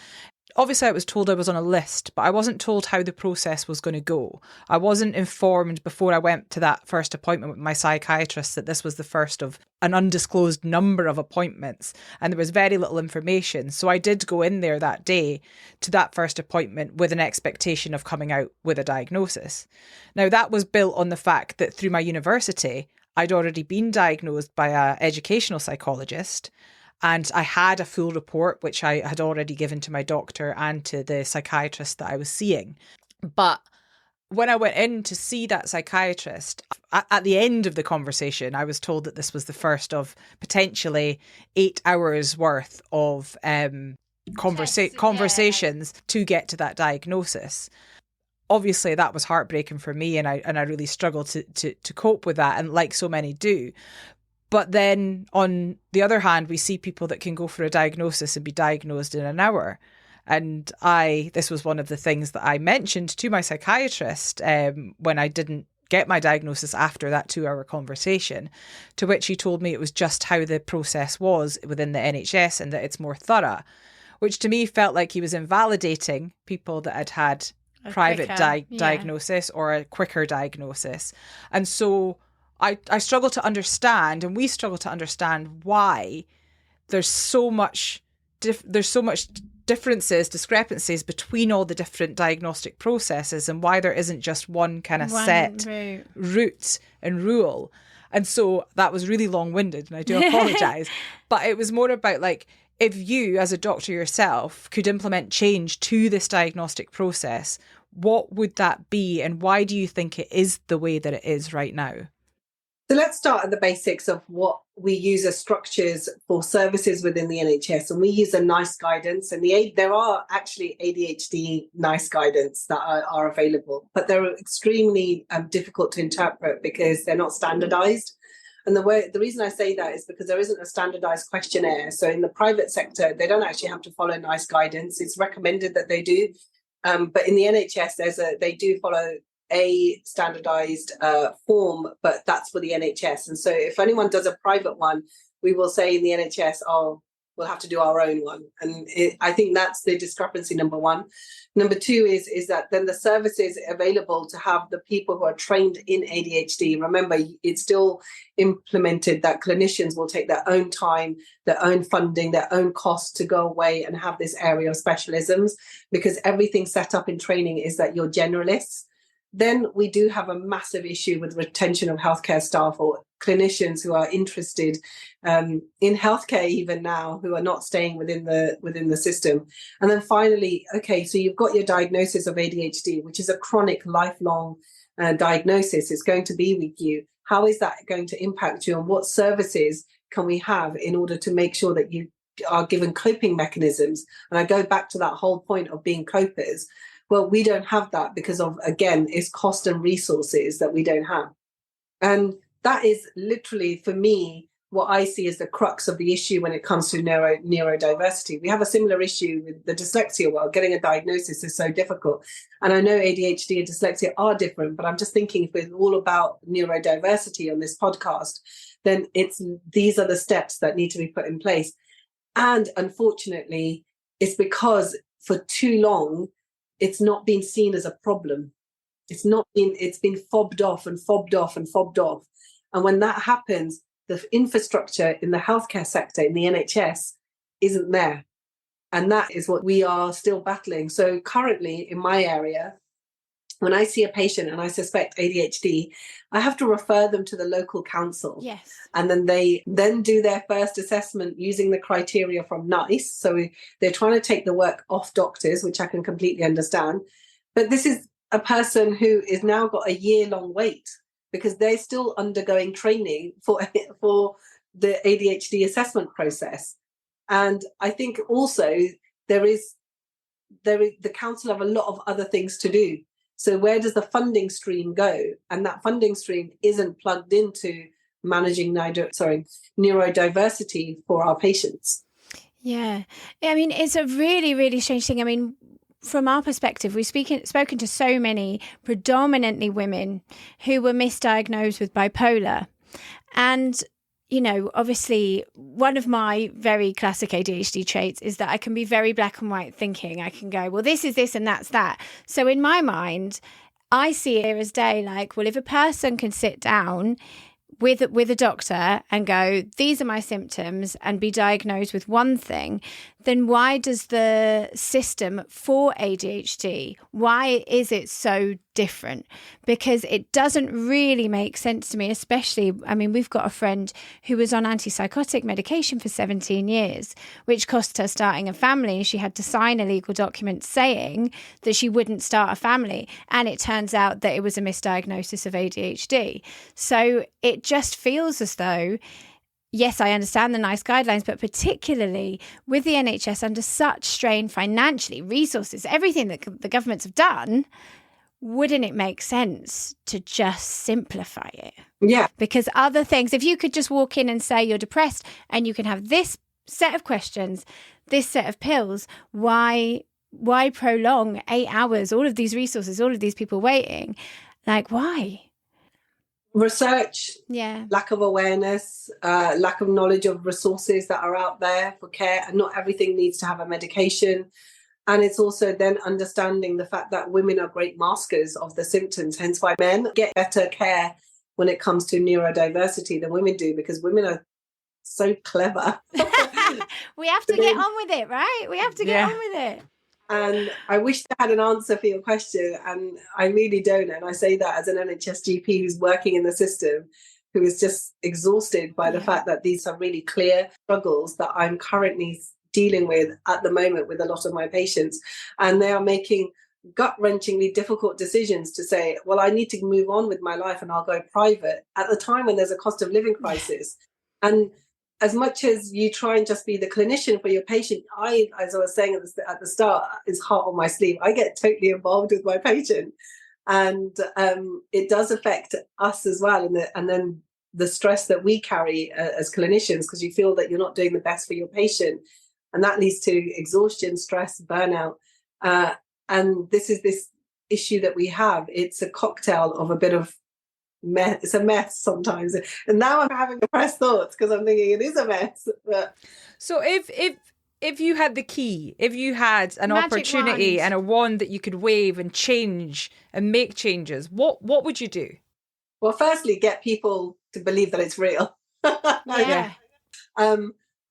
Obviously, I was told I was on a list, but I wasn't told how the process was going to go. I wasn't informed before I went to that first appointment with my psychiatrist that this was the first of an undisclosed number of appointments, and there was very little information. So I did go in there that day to that first appointment with an expectation of coming out with a diagnosis. Now, that was built on the fact that through my university, I'd already been diagnosed by an educational psychologist, and I had a full report, which I had already given to my doctor and to the psychiatrist that I was seeing. But when I went in to see that psychiatrist, at the end of the conversation, I was told that this was the first of potentially 8 hours worth of conversations to get to that diagnosis. Obviously, that was heartbreaking for me, and I really struggled to cope with that, and like so many do. But then, on the other hand, we see people that can go for a diagnosis and be diagnosed in an hour. And this was one of the things that I mentioned to my psychiatrist when I didn't get my diagnosis after that 2-hour conversation, to which he told me it was just how the process was within the NHS and that it's more thorough, which to me felt like he was invalidating people that had had private diagnosis or a quicker diagnosis. And so I struggle to understand, and we struggle to understand, why there's so much discrepancies between all the different diagnostic processes, and why there isn't just one kind of set route and rule. And so that was really long-winded, and I do apologise. But it was more about, like, if you as a doctor yourself could implement change to this diagnostic process, what would that be, and why do you think it is the way that it is right now? So let's start at the basics of what we use as structures for services within the NHS. And we use a NICE guidance, and there are actually ADHD NICE guidance that are available, but they're extremely difficult to interpret because they're not standardized. And the reason I say that is because there isn't a standardized questionnaire. So in the private sector, they don't actually have to follow NICE guidance. It's recommended that they do. But in the NHS, they do follow a standardized form, but that's for the NHS. And so if anyone does a private one, we will say in the NHS, oh, we'll have to do our own one. And I think that's the discrepancy, number one. Number two is that then the services available to have the people who are trained in ADHD. Remember, it's still implemented that clinicians will take their own time, their own funding, their own costs to go away and have this area of specialisms, because everything set up in training is that you're generalists. Then we do have a massive issue with retention of healthcare staff or clinicians who are interested in healthcare even now, who are not staying within the system. And then finally, okay, so you've got your diagnosis of ADHD, which is a chronic, lifelong diagnosis. It's going to be with you. How is that going to impact you, and what services can we have in order to make sure that you are given coping mechanisms? And I go back to that whole point of being copers. Well, we don't have that because of, again, it's cost and resources that we don't have. And that is literally, for me, what I see as the crux of the issue when it comes to neurodiversity. We have a similar issue with the dyslexia world. Getting a diagnosis is so difficult. And I know ADHD and dyslexia are different, but I'm just thinking if it's all about neurodiversity on this podcast, then these are the steps that need to be put in place. And unfortunately, it's because for too long, it's not been seen as a problem. It's been fobbed off and fobbed off and fobbed off. And when that happens, the infrastructure in the healthcare sector, in the NHS, isn't there. And that is what we are still battling. So currently in my area, when I see a patient and I suspect ADHD, I have to refer them to the local council. Yes. And then they do their first assessment using the criteria from NICE. So they're trying to take the work off doctors, which I can completely understand. But this is a person who is now got a year-long wait because they're still undergoing training for the ADHD assessment process. And I think also the council have a lot of other things to do. So where does the funding stream go? And that funding stream isn't plugged into managing neurodiversity for our patients. Yeah. I mean, it's a really, really strange thing. I mean, from our perspective, we've spoken to so many predominantly women who were misdiagnosed with bipolar. And, you know, obviously one of my very classic ADHD traits is that I can be very black and white thinking. I can go, well, this is this and that's that. So in my mind, I see it as day like, well, if a person can sit down with a doctor and go, these are my symptoms, and be diagnosed with one thing, then why does the system for ADHD, why is it so different, because it doesn't really make sense to me, especially, I mean, we've got a friend who was on antipsychotic medication for 17 years, which cost her starting a family. She had to sign a legal document saying that she wouldn't start a family. And it turns out that it was a misdiagnosis of ADHD. So it just feels as though, yes, I understand the nice guidelines, but particularly with the NHS under such strain financially, resources, everything that the governments have done, wouldn't it make sense to just simplify it? Yeah. Because other things, if you could just walk in and say you're depressed and you can have this set of questions, this set of pills, why prolong 8 hours, all of these resources, all of these people waiting? Like, why? Research, Yeah, lack of awareness, lack of knowledge of resources that are out there for care. And not everything needs to have a medication. And it's also then understanding the fact that women are great maskers of the symptoms, hence why men get better care when it comes to neurodiversity than women do, because women are so clever. we have to get on with it, right? We have to get on with it. And I wish I had an answer for your question, and I really don't. And I say that as an NHS GP who's working in the system, who is just exhausted by the fact that these are really clear struggles that I'm currently dealing with at the moment with a lot of my patients. And they are making gut-wrenchingly difficult decisions to say, well, I need to move on with my life and I'll go private at the time when there's a cost of living crisis. And as much as you try and just be the clinician for your patient, I, as I was saying at the start, is heart on my sleeve. I get totally involved with my patient. And it does affect us as well. And then the stress that we carry as clinicians, because you feel that you're not doing the best for your patient. And that leads to exhaustion, stress, burnout. And this is this issue that we have. It's a cocktail of a bit of mess. It's a mess sometimes. And now I'm having depressed thoughts because I'm thinking it is a mess. But So if you had the key, if you had an Magic opportunity wand. and a wand that you could wave and change and make changes, what would you do? well, firstly, get people to believe that it's real. Yeah.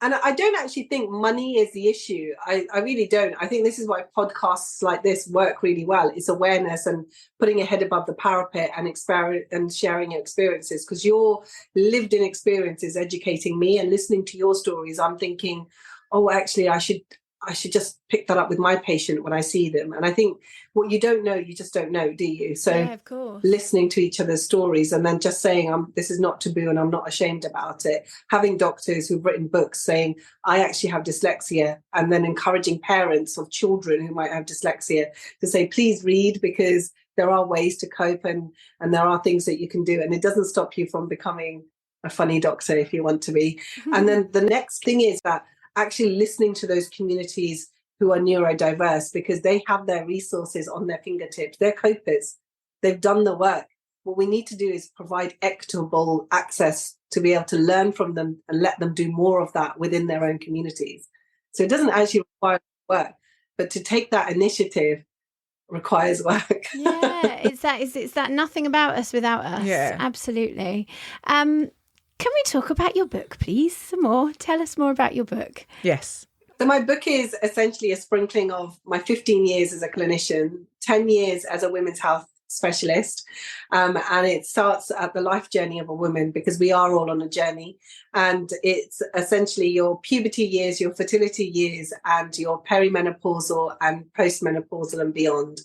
And I don't actually think money is the issue. I really don't. I think this is why podcasts like this work really well. It's awareness and putting your head above the parapet and sharing your experiences, because your lived in experiences educating me and listening to your stories. I'm thinking, oh, actually, I should just pick that up with my patient when I see them. And I think what you don't know, you just don't know, do you? So Yeah, of course. listening to each other's stories and then just saying, this is not taboo and I'm not ashamed about it. Having doctors who've written books saying, I actually have dyslexia, and then encouraging parents of children who might have dyslexia to say, please read, because there are ways to cope and there are things that you can do. And it doesn't stop you from becoming a funny doctor if you want to be. And then the next thing is that actually listening to those communities who are neurodiverse, because they have their resources on their fingertips. They're copers. They've done the work. What we need to do is provide equitable access to be able to learn from them and let them do more of that within their own communities. So it doesn't actually require work, but to take that initiative requires work. Yeah, it's that nothing about us without us. Yeah. Absolutely. Can we talk about your book, please? Some more. Tell us more about your book. Yes. So my book is essentially a sprinkling of my 15 years as a clinician, 10 years as a women's health specialist. And it starts at the life journey of a woman, because we are all on a journey. And it's essentially your puberty years, your fertility years, and your perimenopausal and postmenopausal and beyond.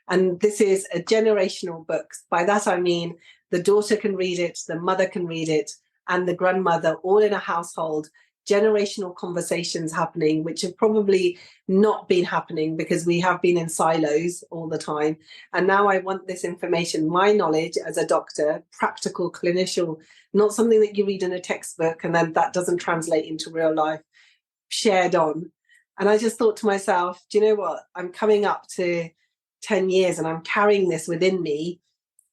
And this is a generational book. By that, I mean the daughter can read it, the mother can read it, and the grandmother, all in a household. Generational conversations happening, which have probably not been happening because we have been in silos all the time. And now I want this information, my knowledge as a doctor, practical, clinician, not something that you read in a textbook and then that doesn't translate into real life, shared on. And I just thought to myself, do you know what? I'm coming up to 10 years and I'm carrying this within me.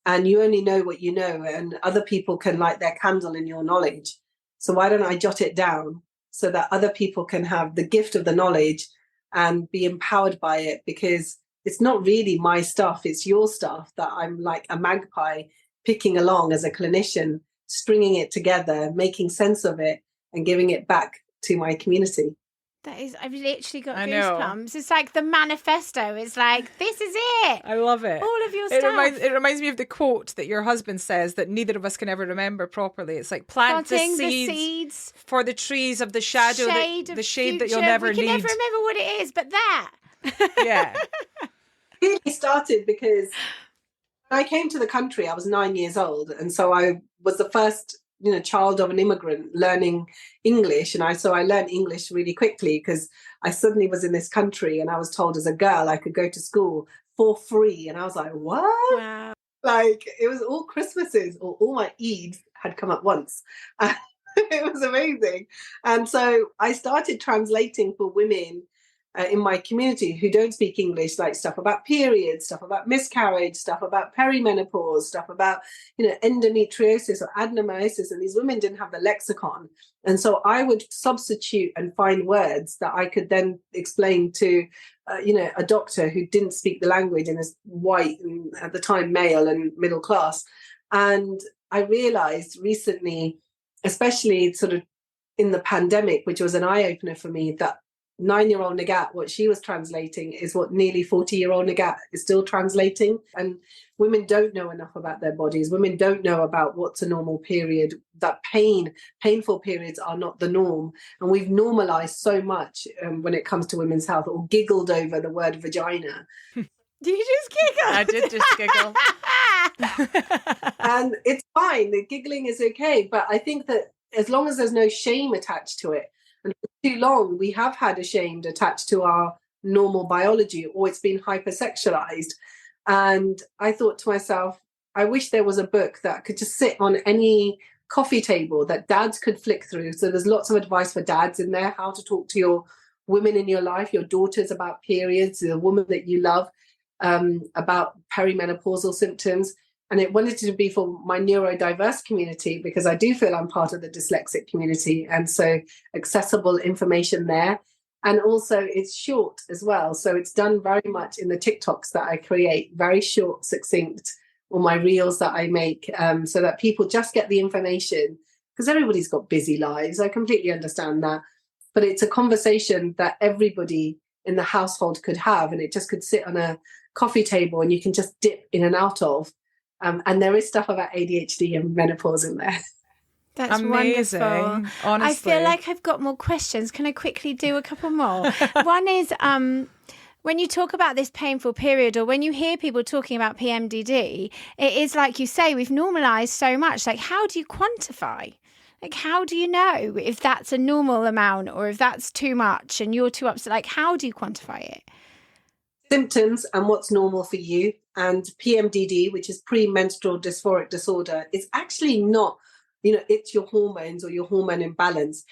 And you only know what you know, and other people can light their candle in your knowledge. So why don't I jot it down so that other people can have the gift of the knowledge and be empowered by it? Because it's not really my stuff, it's your stuff that I'm like a magpie picking along as a clinician, stringing it together, making sense of it and giving it back to my community. I've literally got I know. goosebumps. It's like the manifesto. It's like, this is it. I love it. All of your It stuff. reminds me of the quote that your husband says that neither of us can ever remember properly. It's like Planting the seeds for the trees of the shadow, the shade that you'll never We can need. never remember what it is, but that. Yeah. It really started because when I came to the country, I was 9 years old. And so I was the first, child of an immigrant learning English. And so I learned English really quickly because I suddenly was in this country and I was told as a girl I could go to school for free. And I was like, what? Wow. Like, it was all Christmases or all my Eids had come at once. It was amazing. And so I started translating for women in my community who don't speak English, like stuff about periods, stuff about miscarriage, stuff about perimenopause, stuff about, endometriosis or adenomyosis. And these women didn't have the lexicon. And so I would substitute and find words that I could then explain to, a doctor who didn't speak the language and is white and at the time male and middle class. And I realized recently, especially sort of in the pandemic, which was an eye-opener for me, that 9-year-old Nighat, what she was translating is what nearly 40-year-old Nighat is still translating. And women don't know enough about their bodies. Women don't know about what's a normal period, that painful periods are not the norm. And we've normalized so much when it comes to women's health, or giggled over the word vagina. Did you just giggle? I did just giggle. And it's fine. The giggling is okay. But I think that as long as there's no shame attached to it, and for too long, we have had a shame attached to our normal biology, or it's been hypersexualized. And I thought to myself, I wish there was a book that could just sit on any coffee table that dads could flick through. So there's lots of advice for dads in there, how to talk to your women in your life, your daughters about periods, the woman that you love, about perimenopausal symptoms. And it wanted to be for my neurodiverse community, because I do feel I'm part of the dyslexic community. And so accessible information there. And also it's short as well. So it's done very much in the TikToks that I create, very short, succinct, or my reels that I make, so that people just get the information, because everybody's got busy lives. I completely understand that. But it's a conversation that everybody in the household could have, and it just could sit on a coffee table and you can just dip in and out of. And there is stuff about ADHD and menopause in there. That's amazing. Wonderful. Honestly. I feel like I've got more questions. Can I quickly do a couple more? One is when you talk about this painful period, or when you hear people talking about PMDD, it is like you say, we've normalised so much. Like, how do you quantify? Like, how do you know if that's a normal amount or if that's too much and you're too upset? Like, how do you quantify it? Symptoms and what's normal for you. And PMDD, which is premenstrual dysphoric disorder, is actually not, it's your hormones or your hormone imbalance.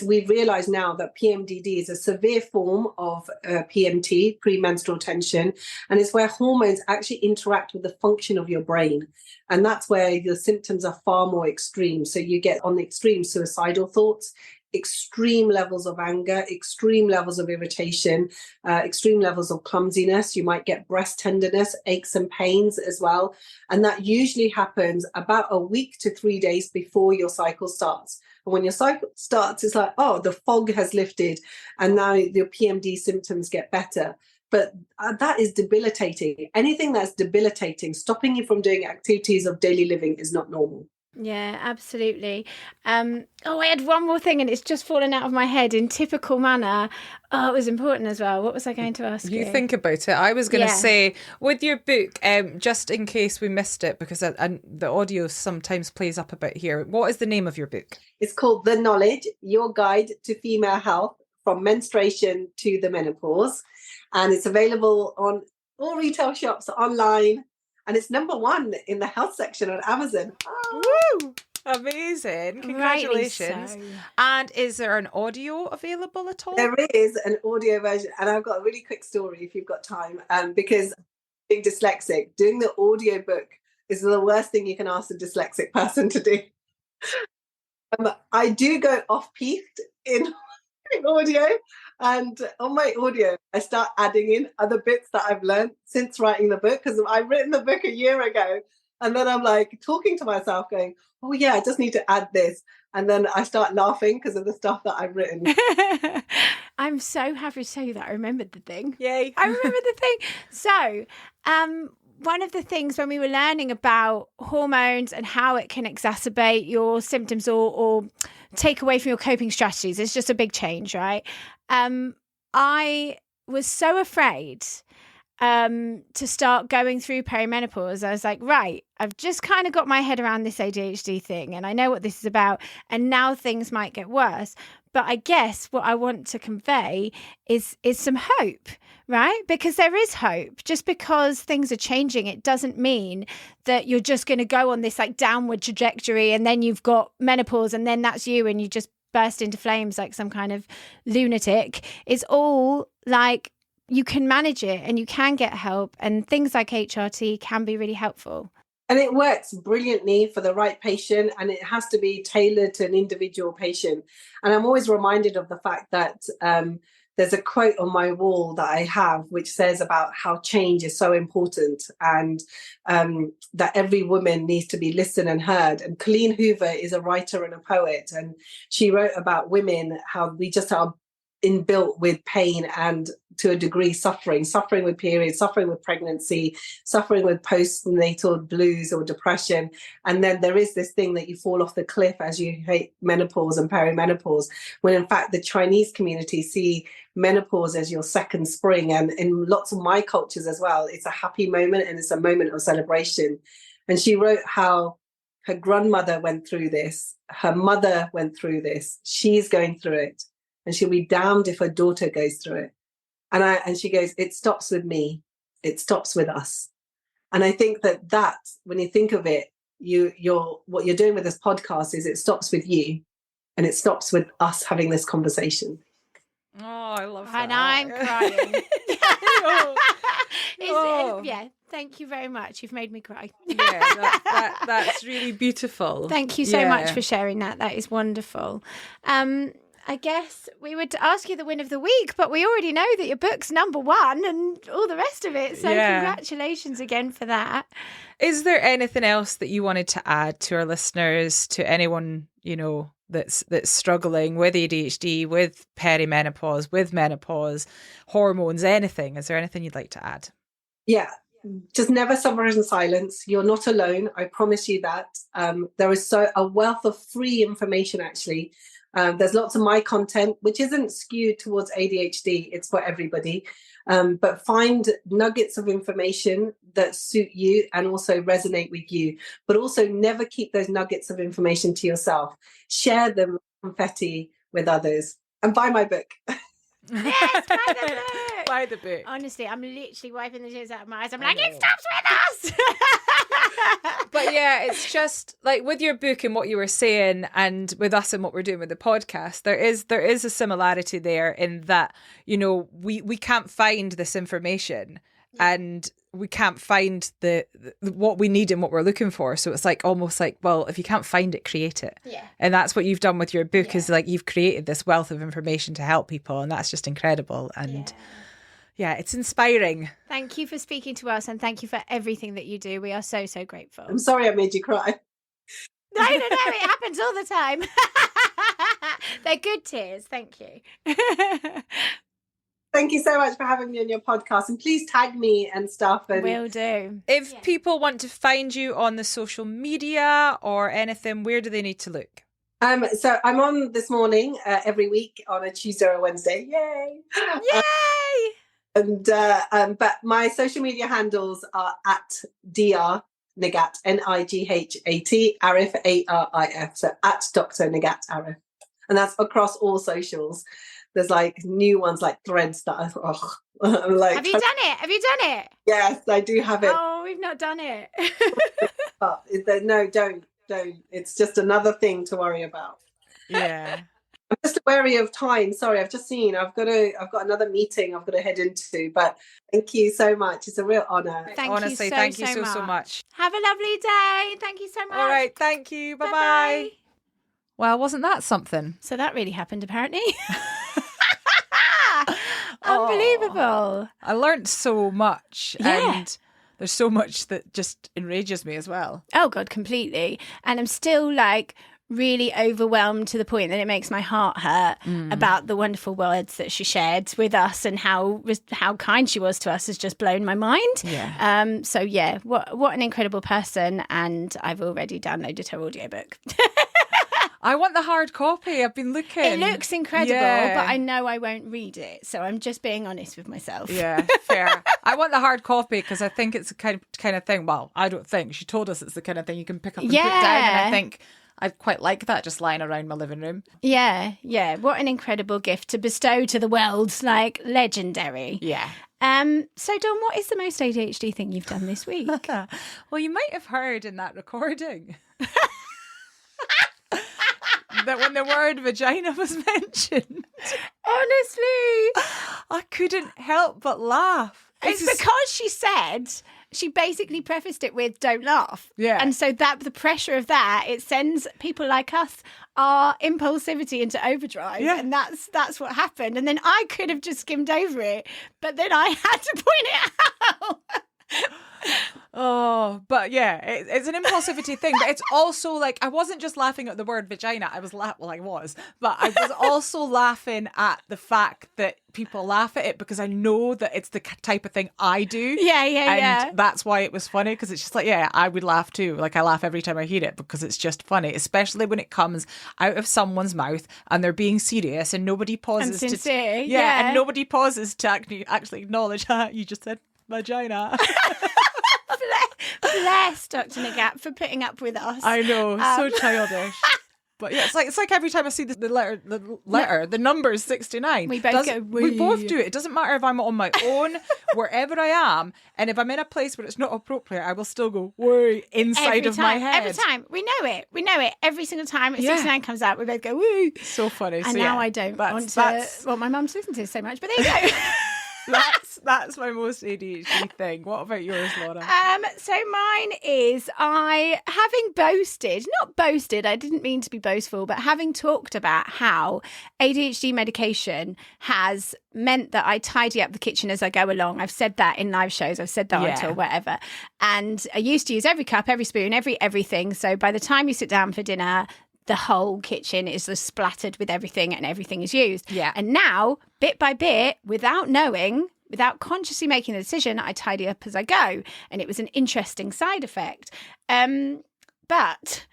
We've realized now that PMDD is a severe form of PMT, premenstrual tension, and it's where hormones actually interact with the function of your brain. And that's where your symptoms are far more extreme. So you get on the extreme suicidal thoughts, extreme levels of anger, extreme levels of irritation, extreme levels of clumsiness. You might get breast tenderness, aches and pains as well. And that usually happens about a week to 3 days before your cycle starts. And when your cycle starts, it's like, oh, the fog has lifted and now your PMD symptoms get better. But that is debilitating. Anything that's debilitating, stopping you from doing activities of daily living, is not normal. Yeah, absolutely. I had one more thing and it's just fallen out of my head in typical manner. Oh, it was important as well. What was I going to ask you? You think about it. I was going to say, with your book, just in case we missed it, because the audio sometimes plays up a bit here. What is the name of your book? It's called The Knowledge, Your Guide to Female Health from Menstruation to the Menopause. And it's available on all retail shops, online. And it's #1 in the health section on Amazon. Oh. Woo! Amazing. Congratulations. So. And is there an audio available at all? There is an audio version. And I've got a really quick story if you've got time. Because being dyslexic, doing the audio book is the worst thing you can ask a dyslexic person to do. I do go off-piste in audio. And on my audio, I start adding in other bits that I've learned since writing the book, because I've written the book a year ago. And then I'm like talking to myself going, oh yeah, I just need to add this. And then I start laughing because of the stuff that I've written. I'm so happy to tell you that I remembered the thing. Yay. I remember the thing. So, one of the things when we were learning about hormones and how it can exacerbate your symptoms or take away from your coping strategies, it's just a big change, right? I was so afraid to start going through perimenopause. I was like, right, I've just kind of got my head around this ADHD thing and I know what this is about, and now things might get worse. But I guess what I want to convey is some hope, right? Because there is hope. Just because things are changing, it doesn't mean that you're just going to go on this like downward trajectory and then you've got menopause and then that's you and you just burst into flames like some kind of lunatic. It's all like you can manage it and you can get help, and things like HRT can be really helpful. And it works brilliantly for the right patient, and it has to be tailored to an individual patient. And I'm always reminded of the fact that there's a quote on my wall that I have, which says about how change is so important, and that every woman needs to be listened and heard. And Colleen Hoover is a writer and a poet, and she wrote about women, how we just are inbuilt with pain and to a degree suffering with periods, suffering with pregnancy, suffering with postnatal blues or depression. And then there is this thing that you fall off the cliff as you hate menopause and perimenopause, when in fact the Chinese community see menopause as your second spring. And in lots of my cultures as well, it's a happy moment and it's a moment of celebration. And she wrote how her grandmother went through this, her mother went through this, she's going through it, and she'll be damned if her daughter goes through it. And she goes, it stops with me. It stops with us. And I think that when you think of it, what you're doing with this podcast is it stops with you, and it stops with us having this conversation. Oh, I love that. And I'm crying. Yeah, thank you very much. You've made me cry. Yeah, that's really beautiful. Thank you so much for sharing that. That is wonderful. I guess we would ask you the win of the week, but we already know that your book's #1 and all the rest of it. So congratulations again for that. Is there anything else that you wanted to add to our listeners, to anyone, you know, that's struggling with ADHD, with perimenopause, with menopause, hormones, anything? Is there anything you'd like to add? Yeah. Just never suffer in silence. You're not alone. I promise you that. There is a wealth of free information, actually. There's lots of my content, which isn't skewed towards ADHD. It's for everybody. But find nuggets of information that suit you and also resonate with you. But also never keep those nuggets of information to yourself. Share them confetti with others. And buy my book. Yes, buy the book. Buy the book. Honestly, I'm literally wiping the tears out of my eyes. I'm like, it stops with us. But yeah, it's just like with your book and what you were saying, and with us and what we're doing with the podcast, there is a similarity there in that, you know, we can't find this information and we can't find the what we need and what we're looking for. So it's like almost like, well, if you can't find it, create it. Yeah. And that's what you've done with your book, is like you've created this wealth of information to help people, and that's just incredible. And yeah, it's inspiring. Thank you for speaking to us, and thank you for everything that you do. We are so, so grateful. I'm sorry I made you cry. No, it happens all the time. They're good tears. Thank you. Thank you so much for having me on your podcast, and please tag me and stuff. And will do. If people want to find you on the social media or anything, where do they need to look? So I'm on this morning every week on a Tuesday or a Wednesday. Yay! Yay! But my social media handles are at Dr. Nighat, Nighat, Arif, Arif. So at Dr. Nighat Arif. And that's across all socials. There's like new ones like Threads that I'm like. Have you done it? Have you done it? Yes, I do have it. Oh, we've not done it. But no, don't. It's just another thing to worry about. Yeah. I'm just wary of time. Sorry, I've just seen. I've got another meeting I've got to head into. But thank you so much. It's a real honour. Honestly, thank you so much. Have a lovely day. Thank you so much. All right, thank you. Bye-bye. Well, wasn't that something? So that really happened, apparently. Unbelievable. I learned so much. Yeah. And there's so much that just enrages me as well. Oh God, completely. And I'm still like really overwhelmed to the point that it makes my heart hurt about the wonderful words that she shared with us, and how kind she was to us has just blown my mind. Yeah. So yeah, what an incredible person, and I've already downloaded her audiobook. I want the hard copy. I've been looking. It looks incredible, Yeah. but I know I won't read it, so I'm just being honest with myself. Yeah, fair. I want the hard copy because I think it's the kind of thing. Well, I don't think she told us it's the kind of thing you can pick up and put down, and I think I'd quite like that just lying around my living room. Yeah. What an incredible gift to bestow to the world, like legendary. Yeah. So Dawn, what is the most ADHD thing you've done this week? Well, you might have heard in that recording that when the word vagina was mentioned, Honestly, I couldn't help but laugh. it's because she basically prefaced it with "don't laugh." Yeah. And so that the pressure of that, it sends people like us, our impulsivity, into overdrive. Yeah. And that's what happened. And then I could have just skimmed over it, but then I had to point it out. Oh, but yeah, it's an impulsivity thing. But it's also like, I wasn't just laughing at the word vagina. I was but I was also laughing at the fact that people laugh at it, because I know that it's the type of thing I do. Yeah. And that's why it was funny, because it's just like, yeah, I would laugh too. Like, I laugh every time I hear it because it's just funny, especially when it comes out of someone's mouth and they're being serious and nobody pauses And sincere, and nobody pauses to actually acknowledge, you just said vagina. Bless Dr. Nighat for putting up with us. I know, so childish. But yeah, it's like every time I see the letter, the number is 69. We both go, we both do it. It doesn't matter if I'm on my own, wherever I am, and if I'm in a place where it's not appropriate, I will still go, woo, inside of my head. Every time. We know it. Every single time 69 comes out, we both go, woo. So funny. And so now yeah, I don't want to. that's Well, my mum's listened to this so much, but there you go. that's my most ADHD thing. What about yours, Laura? So mine is not boasted, I didn't mean to be boastful, but having talked about how ADHD medication has meant that I tidy up the kitchen as I go along. I've said that in live shows. I've said that on tour, whatever. And I used to use every cup, every spoon, everything. So by the time you sit down for dinner, the whole kitchen is just splattered with everything and everything is used. Yeah. And now, bit by bit, without consciously making the decision, I tidy up as I go. And it was an interesting side effect. But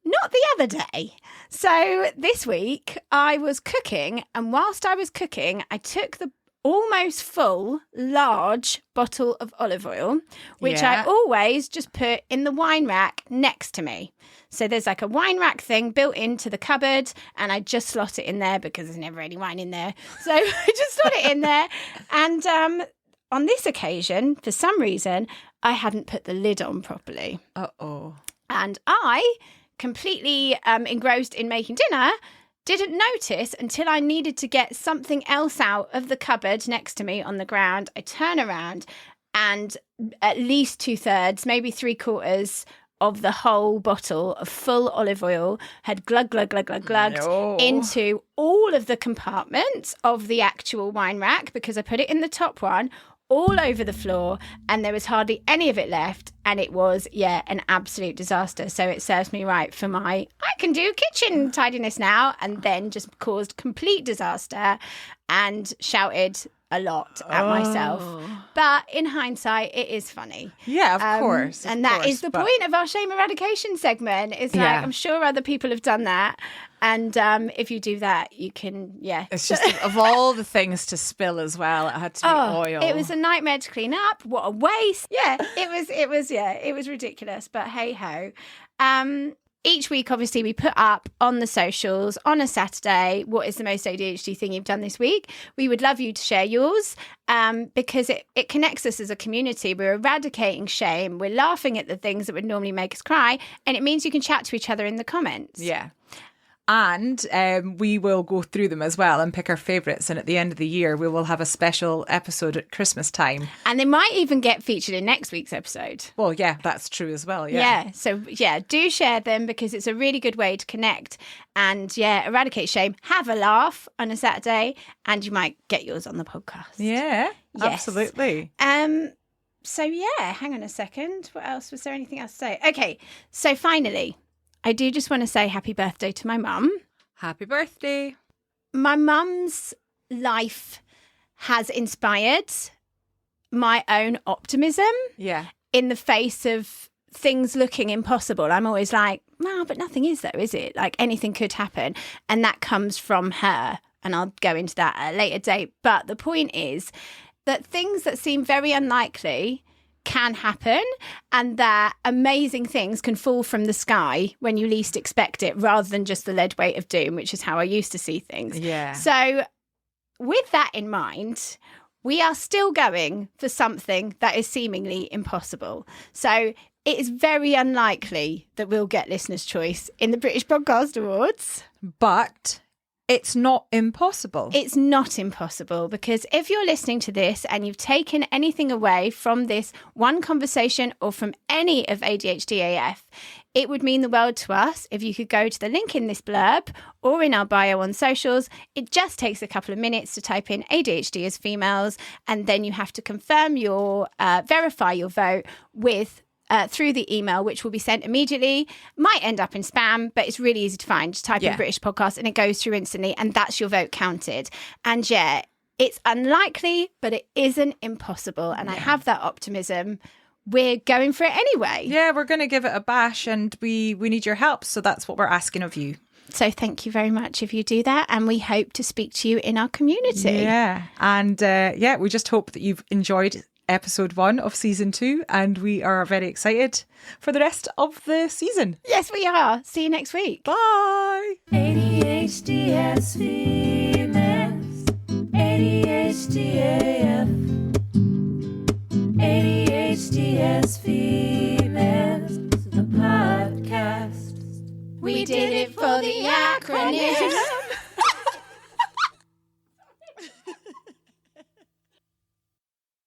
not the other day. So this week I was cooking, and whilst I was cooking, I took the almost full large bottle of olive oil, which I always just put in the wine rack next to me. So there's like a wine rack thing built into the cupboard, and I just slot it in there because there's never any wine in there. So I just slot it in there. And on this occasion, for some reason, I hadn't put the lid on properly. Uh-oh. And I, completely engrossed in making dinner, didn't notice until I needed to get something else out of the cupboard next to me on the ground. I turn around, and at least 2/3, maybe 3/4 of the whole bottle of full olive oil had glugged into all of the compartments of the actual wine rack, because I put it in the top one, all over the floor, and there was hardly any of it left. And it was, an absolute disaster. So it serves me right for I can do kitchen tidiness now, and then just caused complete disaster and shouted a lot at myself. But in hindsight, it is funny. Yeah, of course. And that is the point of our shame eradication segment. It's like, I'm sure other people have done that. And if you do that, you can, It's just of all the things to spill as well, it had to be oil. It was a nightmare to clean up. What a waste. It was ridiculous. But hey ho. Each week, obviously, we put up on the socials on a Saturday, what is the most ADHD thing you've done this week? We would love you to share yours because it connects us as a community. We're eradicating shame. We're laughing at the things that would normally make us cry. And it means you can chat to each other in the comments. Yeah. And we will go through them as well and pick our favourites. And at the end of the year, we will have a special episode at Christmas time. And they might even get featured in next week's episode. Well, yeah, that's true as well. Yeah. So, do share them because it's a really good way to connect and, eradicate shame. Have a laugh on a Saturday and you might get yours on the podcast. Yeah, Yes. absolutely. So yeah, hang on a second. What else? Was there anything else to say? Okay, so finally, I do just want to say happy birthday to my mum. Happy birthday. My mum's life has inspired my own optimism Yeah. in the face of things looking impossible. I'm always like, no, but nothing is though, is it? Like anything could happen. And that comes from her. And I'll go into that at a later date. But the point is that things that seem very unlikely can happen, and that amazing things can fall from the sky when you least expect it, rather than just the lead weight of doom, which is how I used to see things. Yeah. So with that in mind, we are still going for something that is seemingly impossible. So it is very unlikely that we'll get Listener's Choice in the British Podcast Awards. But it's not impossible. It's not impossible, because if you're listening to this and you've taken anything away from this one conversation or from any of ADHD AF, it would mean the world to us if you could go to the link in this blurb or in our bio on socials. It just takes a couple of minutes to type in ADHD as females, and then you have to confirm your, verify your vote with through the email, which will be sent immediately. Might end up in spam, but it's really easy to find. Just type in British Podcast and it goes through instantly, and that's your vote counted. And yeah, it's unlikely, but it isn't impossible. And I have that optimism. We're going for it anyway. Yeah, we're going to give it a bash, and we need your help. So that's what we're asking of you. So thank you very much if you do that. And we hope to speak to you in our community. Yeah. And we just hope that you've enjoyed episode 1 of season 2, and we are very excited for the rest of the season. Yes, we are. See you next week. Bye. ADHD as females, ADHD AF, ADHD as females, the podcast. We did it for the acronym.